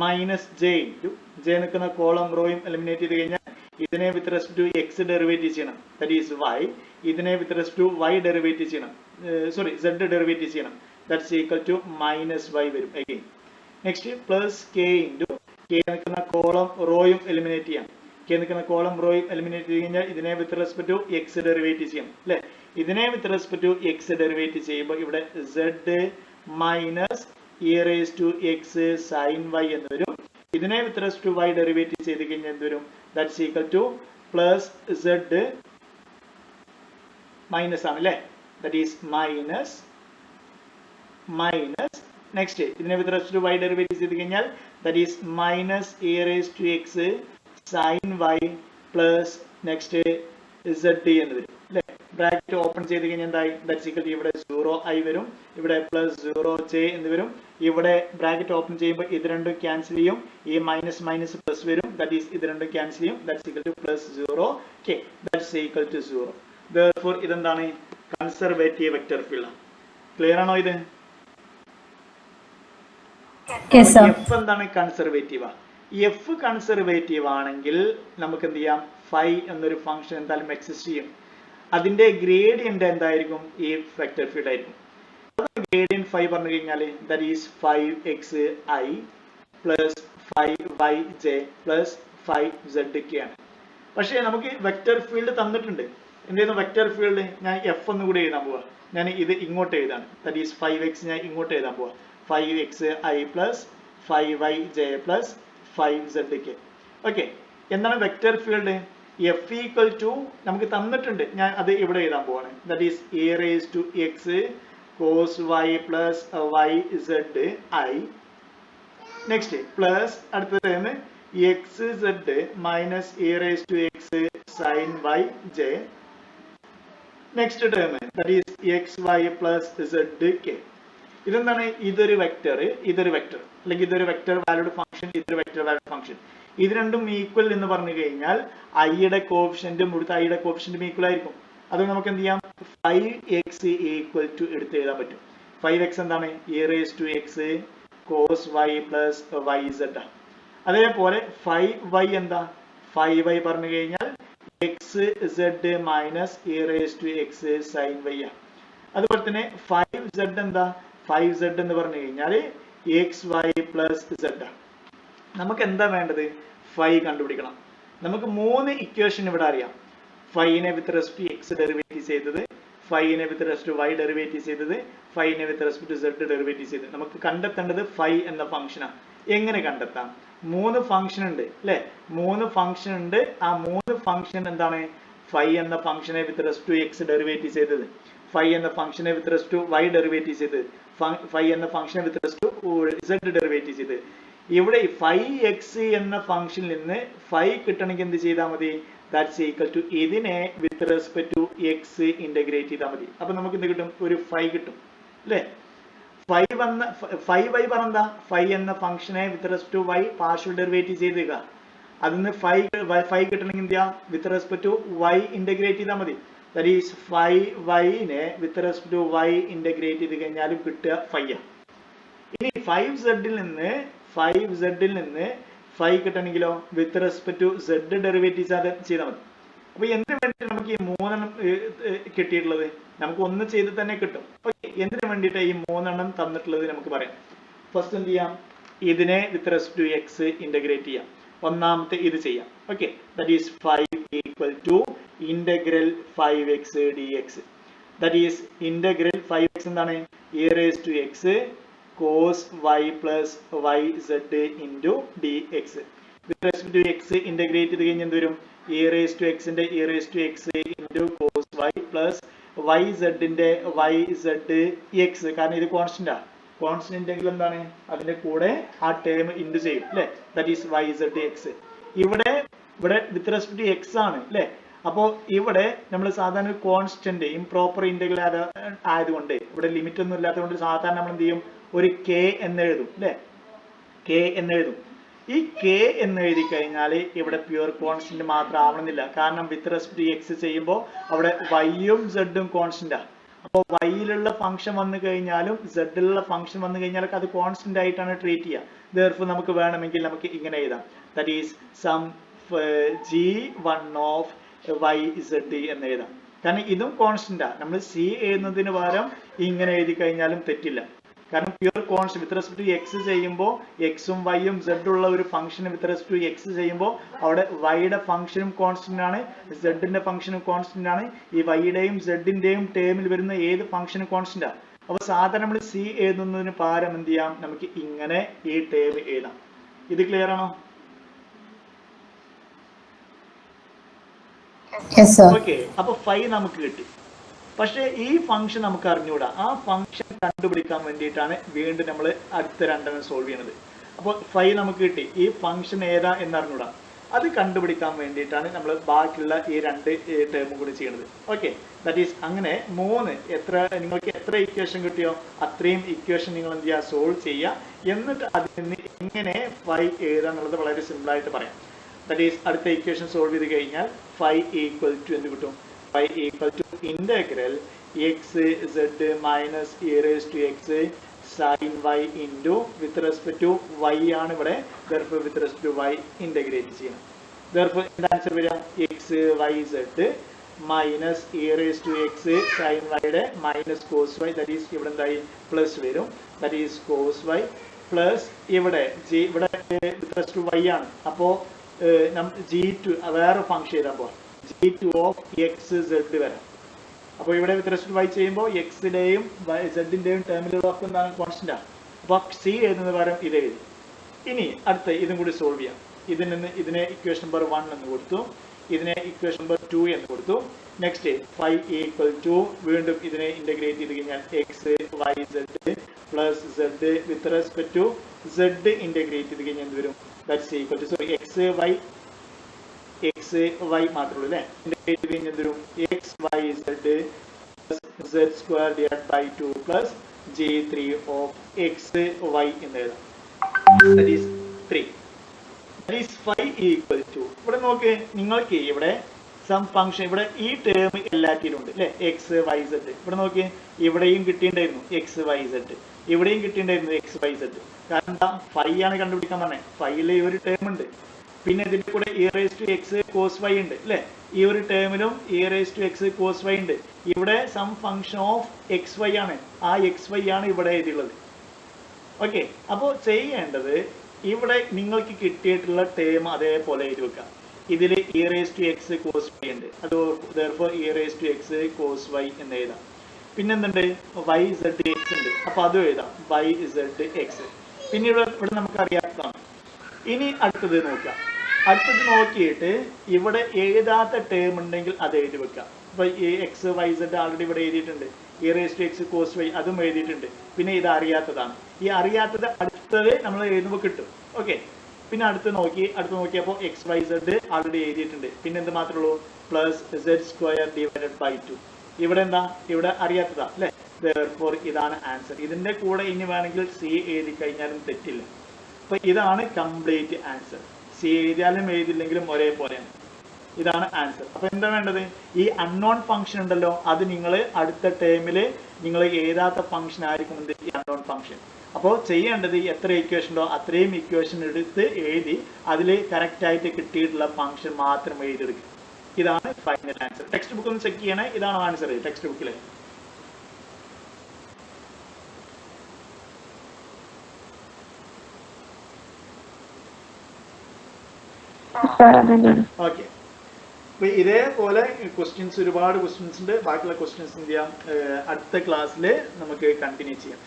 മൈനസ് j ഇൻറ്റു j നിൽക്കുന്ന കോളം റോയും എലിമിനേറ്റ് ചെയ്ത് കഴിഞ്ഞാൽ ഇതിനെ with respect to x derivative ചെയ്യണം. That is y. ഇതിനെ with respect to y derivative ചെയ്യണം, സോറി z ഡെറിവേറ്റീവ് ചെയ്യണം. That's equal to minus y വരും again. Next plus k into k നിൽക്കുന്ന കോളം റോയും എലിമിനേറ്റ് ചെയ്യാം. k നിൽക്കുന്ന കോളം റോയും എലിമിനേറ്റ് ചെയ്ത് കഴിഞ്ഞാൽ ഇതിനെ with respect to x derivative ചെയ്യണം അല്ലേ. ഇതിനെ with respect to x derivative ചെയ്യുമ്പോൾ ഇവിടെ z minus e raised to x sin y എന്ന് വരും. ഇതിനെ with respect to y derivative ചെയ്ത് കഴിഞ്ഞാൽ എന്ത് വരും, that's equal to plus z minus ആണ് അല്ലേ. ദാറ്റ് ഈസ് മൈനസ് നെക്സ്റ്റ് ഇതിനെ with respect to y derivative ചെയ്ത് കഴിഞ്ഞാൽ that is minus e raised to x sin y plus next z എന്ന് വരും അല്ലേ. ബ്രാക്കറ്റ് ഓപ്പൺ ചെയ്ത് കഴിഞ്ഞാൽ എന്തായി, ദാറ്റ്സ് ഈക്വൽ ടു ഇവിടെ 0 i വരും, ഇവിടെ പ്ലസ് 0j എന്ന് വരും. ഇവിടെ ബ്രാക്കറ്റ് ഓപ്പൺ ചെയ്യുമ്പോൾ ഇത് രണ്ടും ക്യാൻസൽ ചെയ്യും, ഈ മൈനസ് മൈനസ് പ്ലസ് വരും, ദാറ്റ് ഈസ് ഇത് രണ്ടും ക്യാൻസൽ ചെയ്യും, that's equal to plus 0k, that's equal to 0. therefore ഇതെന്താണ്, കൺസർവേറ്റീവ് വെക്റ്റർ ഫീൽഡ്. ക്ലിയർ ആണോ ഇത്? എഫ് എന്താണ്, കൺസർവേറ്റീവ്. എഫ് കൺസർവേറ്റീവ് ആണെങ്കിൽ നമുക്ക് എന്ത് ചെയ്യാം, ഫൈ എന്നൊരു ഫംഗ്ഷൻ എന്തായാലും എക്സിസ്റ്റ് ചെയ്യും. അതിന്റെ ഗ്രേഡിയന്റ് എന്തായിരിക്കും, ഈ വെക്റ്റർ ഫീൽഡ് ആയിരിക്കും. ഗ്രേഡിയന്റ് ഫൈ പറഞ്ഞു കഴിഞ്ഞാൽ that is 5xi plus 5yj plus 5zk ആണ്. പക്ഷേ നമുക്ക് വെക്റ്റർ ഫീൽഡ് തന്നിട്ടുണ്ട്. എന്ത് ചെയ്യുന്നു, വെക്റ്റർ ഫീൽഡ് ഞാൻ എഫ് ഒന്ന് കൂടി എഴുതാൻ പോവാ. ഞാൻ ഇത് ഇങ്ങോട്ട് എഴുതാണ്, ദാറ്റ് ഈസ് 5x ഞാൻ ഇങ്ങോട്ട് എഴുതാൻ പോവാ. 5xi plus 5yj plus 5zk. Okay, എന്താണ് vector field? F equal to നമുക്ക് തന്നിട്ടുണ്ട്, ഞാൻ അത് ഇവിടെ എഴുതാൻ പോവാണ്. That is a raised to x cos y plus yz I. Next plus അടുത്തത് xz minus a raised to x sin yj. Next term that is xy plus zk. ഇതെന്താണ്, ഇതൊരു വെക്ടർ, ഇതൊരു വെക്ടർ, അല്ലെങ്കിൽ ഇതൊരു വെക്ടർ വാല്യൂഡ് ഫംഗ്ഷൻ, ഇതൊരു vector valued function. ഇത് രണ്ടും equal എന്ന് പറഞ്ഞു കഴിഞ്ഞാൽ ഐയുടെ കോഫിഷ്യന്റും ഇവിടുത്തെ ഐയുടെ കോഫിഷ്യന്റും ഈക്വൽ ആയിരിക്കും. അതുകൊണ്ട് നമുക്ക് എന്ത് ചെയ്യാം, 5x ഈക്വൽ ടു എടുത്ത് എഴുതാൻ പറ്റും. 5x എന്താണ്, a raised to x cos y plus yz. അതേപോലെ 5y എന്താ, 5y പറഞ്ഞു കഴിഞ്ഞാൽ xz minus a raised to x sin y. അതുപോലെ തന്നെ 5z എന്താ, 5z എന്ന് പറഞ്ഞു കഴിഞ്ഞാൽ xy plus z. നമുക്ക് എന്താ വേണ്ടത്, ഫൈ കണ്ടുപിടിക്കണം. നമുക്ക് 3 ഇക്വേഷൻ ഇവിടെ അറിയാം. ഫൈനെ with respect to X derivative ചെയ്തത്, ഫൈനെ with respect to Y derivative ചെയ്തത്, ഫൈനെ with respect to Z derivative ചെയ്തത്. നമുക്ക് കണ്ടെത്തേണ്ടത് ഫൈ എന്ന ഫംഗ്ഷനാണ്. എങ്ങനെ കണ്ടെത്താം, 3 ഫംഗ്ഷൻ ഉണ്ട് അല്ലെ, 3 ഫംഗ്ഷൻ ഉണ്ട്. ആ 3 ഫംഗ്ഷൻ എന്താണ്, ഫൈ എന്ന ഫംഗ്ഷനെ with respect to X derivative ചെയ്തത്, ഫൈ എന്ന ഫംഗ്ഷനെ with respect to Y derivative ചെയ്തത്, ഫൈ എന്ന ഫംഗ്ഷനെ with respect to Z derivative ചെയ്തത്. ഇവിടെ 5x എന്ന ഫംഗ്ഷനിൽ നിന്ന് 5 കിട്ടണമെങ്കിൽ എന്ത് ചെയ്താൽ മതി, ദാറ്റ്സ് ഈക്വൽ ടു ഇതിനെ with respect to X integrate ചെയ്താൽ മതി. അപ്പൊ നമുക്ക് എന്ത് കിട്ടും, ഒരു 5 കിട്ടും അല്ലെ. 5y പറഞ്ഞാ 5 എന്ന ഫംഗ്ഷനെ with respect to y partial derivative ചെയ്തേക്ക. അതിന് 5 കിട്ടണമെങ്കിൽ എന്ത് ചെയ്യാം, with respect to y integrate ചെയ്താൽ മതി. ദാറ്റ് ഈസ് 5y-നെ with respect to y integrate ചെയ്ത് കഴിഞ്ഞാലും കിട്ടുക 5. ഇനി 5z-ൽ നിന്ന് 5 കിട്ടണമെങ്കിലോ with respect to z derivative ചെയ്താൽ മതി. അപ്പൊ എന്തിനു വേണ്ടി നമുക്ക് ഈ 3 കിട്ടിയിട്ടുള്ളത്, നമുക്ക് ഒന്ന് ചെയ്ത് തന്നെ കിട്ടും. ഓക്കെ, എന്തിനു വേണ്ടിയിട്ട് ഈ 3 തന്നിട്ടുള്ളത് നമുക്ക് പറയാം. ഫസ്റ്റ് എന്ത് ചെയ്യാം, ഇതിനെ with respect to X integrate ചെയ്യാം. ഒന്നാമത്തെ ഇത് ചെയ്യാം. Okay, that is 5 equal to integral 5x dx. That is integral 5x എന്താണ്, a raised to x cos y plus yz into dx. With respect to x integrate ചെയ്ത് കഴിഞ്ഞാൽ എന്ത് വരും, a raised to x ന്റെ a raised to x into cos y plus yz ന്റെ yz x. കാരണം ഇത് constant ആണ്, constant എങ്കിൽ എന്താണ്, അതിന്റെ കൂടെ ആ ടേം ഇൻറ്റു ചെയ്യും അല്ലെ. That is yz x. ഇവിടെ വിത്ത് റെസ്പെക്ട് ടു x ആണ് അല്ലെ. അപ്പോ ഇവിടെ നമ്മൾ സാധാരണ കോൺസ്റ്റന്റ് ഇംപ്രോപ്പർ ഇന്റഗ്രൽ ആയതുകൊണ്ട് ഇവിടെ ലിമിറ്റ് ഒന്നും ഇല്ലാത്തതുകൊണ്ട് സാധാരണ നമ്മൾ എന്ത് ചെയ്യും, ഒരു k എന്ന് എഴുതും അല്ലെ, k എന്ന് എഴുതും. ഈ k എന്ന് എഴുതി കഴിഞ്ഞാൽ ഇവിടെ പ്യുവർ കോൺസ്റ്റന്റ് മാത്രം ആവണമെന്നില്ല. കാരണം വിത്ത് റെസ്പെക്ട് ടു എക്സ് ചെയ്യുമ്പോൾ അവിടെ y-ഉം z-ഉം കോൺസ്റ്റന്റ് ആണ്. അപ്പോൾ y-ലുള്ള ഫംഗ്ഷൻ വന്നു കഴിഞ്ഞാലും z-ലുള്ള ഫംഗ്ഷൻ വന്നു കഴിഞ്ഞാലൊക്കെ അത് കോൺസ്റ്റന്റ് ആയിട്ടാണ് ട്രീറ്റ് ചെയ്യുക. therefore നമുക്ക് വേണമെങ്കിൽ നമുക്ക് ഇങ്ങനെ എഴുതാം, that is some g1 of yz എന്ന് എഴുതാം. കാരണം ഇതും കോൺസ്റ്റന്റ് ആണ്. നമ്മൾ c എഴുതുന്നതിന് പകരം ഇങ്ങനെ എഴുതി കഴിഞ്ഞാലും തെറ്റില്ല. കാരണം pure constant with respect to X ചെയ്യുമ്പോൾ എക്സും വൈയും സെഡ് ഉള്ള ഒരു function with respect to X ചെയ്യുമ്പോൾ അവിടെ വൈയുടെ ഫംഗ്ഷനും കോൺസ്റ്റന്റ് ആണ്, സെഡിന്റെ ഫംഗ്ഷനും കോൺസ്റ്റന്റ് ആണ്. ഈ വൈയുടെയും സെഡിന്റെയും ടേമിൽ വരുന്ന ഏത് ഫംഗ്ഷനും കോൺസ്റ്റന്റ് ആണ്. അപ്പൊ സാധാരണ നമ്മൾ സി എഴുതുന്നതിന് പകരം എന്ത് ചെയ്യാം, നമുക്ക് ഇങ്ങനെ ഈ ടേം എഴുതാം. ഇത് ക്ലിയർ ആണോ? ഓക്കെ, അപ്പൊ 5 നമുക്ക് കിട്ടി. പക്ഷെ ഈ ഫംഗ്ഷൻ നമുക്ക് അറിഞ്ഞുകൂടാ. ആ ഫംഗ്ഷൻ കണ്ടുപിടിക്കാൻ വേണ്ടിയിട്ടാണ് വീണ്ടും നമ്മൾ അടുത്ത 2 സോൾവ് ചെയ്യുന്നത്. അപ്പോൾ 5 നമുക്ക് കിട്ടി. ഈ ഫംഗ്ഷൻ ഏതാ എന്ന് അറിഞ്ഞുകൂടാ. അത് കണ്ടുപിടിക്കാൻ വേണ്ടിയിട്ടാണ് നമ്മൾ ബാക്കിയുള്ള ഈ 2 ടേമും കൂടി ചെയ്യുന്നത്. ഓക്കെ, ദാറ്റ് ഈസ് അങ്ങനെ 3 നിങ്ങൾക്ക് എത്ര ഇക്വേഷൻ കിട്ടിയോ അത്രയും ഇക്വേഷൻ നിങ്ങൾ എന്ത് ചെയ്യുക, സോൾവ് ചെയ്യുക. എന്നിട്ട് അതിൽ നിന്ന് എങ്ങനെ 5 എഴുതുക എന്നുള്ളത് വളരെ സിമ്പിൾ ആയിട്ട് പറയാം. ദാറ്റ് ഈസ് അടുത്ത ഇക്വേഷൻ സോൾവ് ചെയ്ത് കഴിഞ്ഞാൽ 5 ഈക്വൽ ടു എന്ത് കിട്ടും, 5 equal to integral x z minus e raised to x sin y into with respect to y ആണ് ഇവിടെ, therefore with respect to y integrate ചെയ്യണം. therefore എന്താ ആൻസർ വരിക? x y z minus e raised to x sin y യുടെ minus cos y, that is ഇവിടെ എന്തായി plus വരും, that is cos y plus ഇവിടെ ഇവിടെ with respect to y ആണ്, അപ്പോൾ g2 വേറെ ഫംഗ്ഷൻ ചെയ്താൽ പോവാം, g2 of x z വരാം. അപ്പോൾ ഇവിടെ with respect to y ചെയ്യുമ്പോൾ എക്സിന്റെയും സെഡിന്റെയും ടേമിലുള്ള എന്താണ് കോൺസ്റ്റന്റ് ആണ്. അപ്പോൾ സി എഴുതുന്നത് പകരം ഇത് എഴുതി. ഇനി അടുത്ത ഇതും കൂടി സോൾവ് ചെയ്യാം. ഇതിൽ നിന്ന് ഇതിനെ ഇക്വേഷൻ നമ്പർ 1 എന്ന് കൊടുത്തു, ഇതിനെ ഇക്വേഷൻ നമ്പർ 2 എന്ന് കൊടുത്തു. നെക്സ്റ്റ് 5 ഈക്വൽ ടു വീണ്ടും ഇതിനെ ഇന്റഗ്രേറ്റ് ചെയ്ത് കഴിഞ്ഞാൽ X Y Z plus Z with respect to Z integrate ചെയ്ത് കഴിഞ്ഞാൽ എന്ത് വരും? That's equal to sorry X Y മാത്രമേ ഉള്ളൂ അല്ലേ. ഇന്റഗ്രേറ്റ് ചെയ്ത് കഴിഞ്ഞാൽ എന്ത് വരും? X Y Z z square divide by 2 plus j3 of X Y എന്ന് എഴുതാം. That is 3. that is 5 equal to ഇവിടെ നോക്ക്, നിങ്ങൾക്ക് ഇവിടെ സം ഫംഗ്ഷൻ ഇവിടെ ഈ ടേം എല്ലാറ്റിലും ഉണ്ട് അല്ലേ, എക്സ് വൈ സെഡ്. ഇവിടെ നോക്ക്, ഇവിടെയും കിട്ടിയിട്ടുണ്ടായിരുന്നു എക്സ് വൈ സെഡ്, ഇവിടെയും കിട്ടിയിട്ടുണ്ടായിരുന്നു എക്സ് വൈ സെഡ്. കാരണം എന്താ? 5 ആണ് കണ്ടുപിടിക്കാൻ പറഞ്ഞത്. 5ൽ ഈ ഒരു ടേം ഉണ്ട്, പിന്നെ ഇതിന്റെ കൂടെ e raised to x cos y ഉണ്ട് അല്ലേ. ഈ ഒരു ടേമിലും e raised to x cos y ഉണ്ട്. ഇവിടെ some function of X Y ആണ്, ആ എക്സ് വൈ ആണ് ഇവിടെ എഴുതിയുള്ളത്. ഓക്കെ, അപ്പോൾ ചെയ്യേണ്ടത് ഇവിടെ നിങ്ങൾക്ക് കിട്ടിയിട്ടുള്ള ടേം അതേപോലെ എഴുതി വെക്കാം. ഇതിൽ e raised to x cos y ഉണ്ട്, അത് therefore e raised to x cos y എന്ന് എഴുതാം. പിന്നെ എന്തുണ്ട്? y z x ഉണ്ട്, അപ്പൊ അതും എഴുതാം y z x. പിന്നെ ഇവിടെ നമുക്ക് അറിയാത്തതാണ്. ഇനി അടുത്തത് നോക്കാം. അടുത്തത് നോക്കിയിട്ട് ഇവിടെ എഴുതാത്ത ടേം ഉണ്ടെങ്കിൽ അത് എഴുതി വെക്കാം. അപ്പൊ എക്സ് വൈ സെഡ് ആൾറെഡി ഇവിടെ എഴുതിയിട്ടുണ്ട്, e raised to x cos y അതും എഴുതിയിട്ടുണ്ട്. പിന്നെ ഇത് അറിയാത്തതാണ്. ഈ അറിയാത്തത് അടുത്തത് നമ്മൾ എഴുതുമ്പോൾ കിട്ടും. ഓക്കെ, പിന്നെ അടുത്ത് നോക്കിയപ്പോൾ എക്സ് വൈ സെഡ് ആൾറെഡി എഴുതിയിട്ടുണ്ട്. പിന്നെ എന്ത് മാത്രമേ ഉള്ളൂ? Plus z square divided by 2. ഇവിടെ എന്താ? ഇവിടെ അറിയാത്തതാ അല്ലെ. therefore ഇതാണ് ആൻസർ. ഇതിന്റെ കൂടെ ഇനി വേണമെങ്കിൽ സി എഴുതി കഴിഞ്ഞാലും തെറ്റില്ല. അപ്പൊ ഇതാണ് കംപ്ലീറ്റ് ആൻസർ. സി എഴുതിയാലും എഴുതില്ലെങ്കിലും ഒരേപോലെയാണ്. ഇതാണ് ആൻസർ. അപ്പൊ എന്താ വേണ്ടത്? ഈ അൺനോൺ ഫംഗ്ഷൻ ഉണ്ടല്ലോ, അത് നിങ്ങൾ അടുത്ത ടേമിൽ നിങ്ങൾ എഴുതാത്ത ഫംഗ്ഷൻ ആയിരിക്കും എന്ത്? ഈ അൺനോൺ ഫംഗ്ഷൻ. അപ്പോൾ ചെയ്യേണ്ടത് എത്ര ഇക്വേഷൻ ഉണ്ടോ അത്രയും ഇക്വേഷൻ എടുത്ത് എഴുതി അതിൽ കറക്റ്റ് ആയിട്ട് കിട്ടിയിട്ടുള്ള ഫംഗ്ഷൻ മാത്രം എഴുതിയെടുക്കുക. ഇതാണ് ഫൈനൽ ആൻസർ. ടെക്സ്റ്റ് ബുക്ക് ഒന്ന് ചെക്ക് ചെയ്യണേ. ഇതാണ് ആൻസർ ടെക്സ്റ്റ് ബുക്കിലെ. ഓക്കെ, അപ്പൊ ഇതേപോലെ ക്വസ്റ്റ്യൻസ് ഒരുപാട് ക്വസ്റ്റ്യൻസ് ഉണ്ട്. ബാക്കിയുള്ള ക്വസ്റ്റ്യൻസ് എന്ത് ചെയ്യാം? അടുത്ത ക്ലാസ്സിൽ നമുക്ക് കണ്ടിന്യൂ ചെയ്യാം.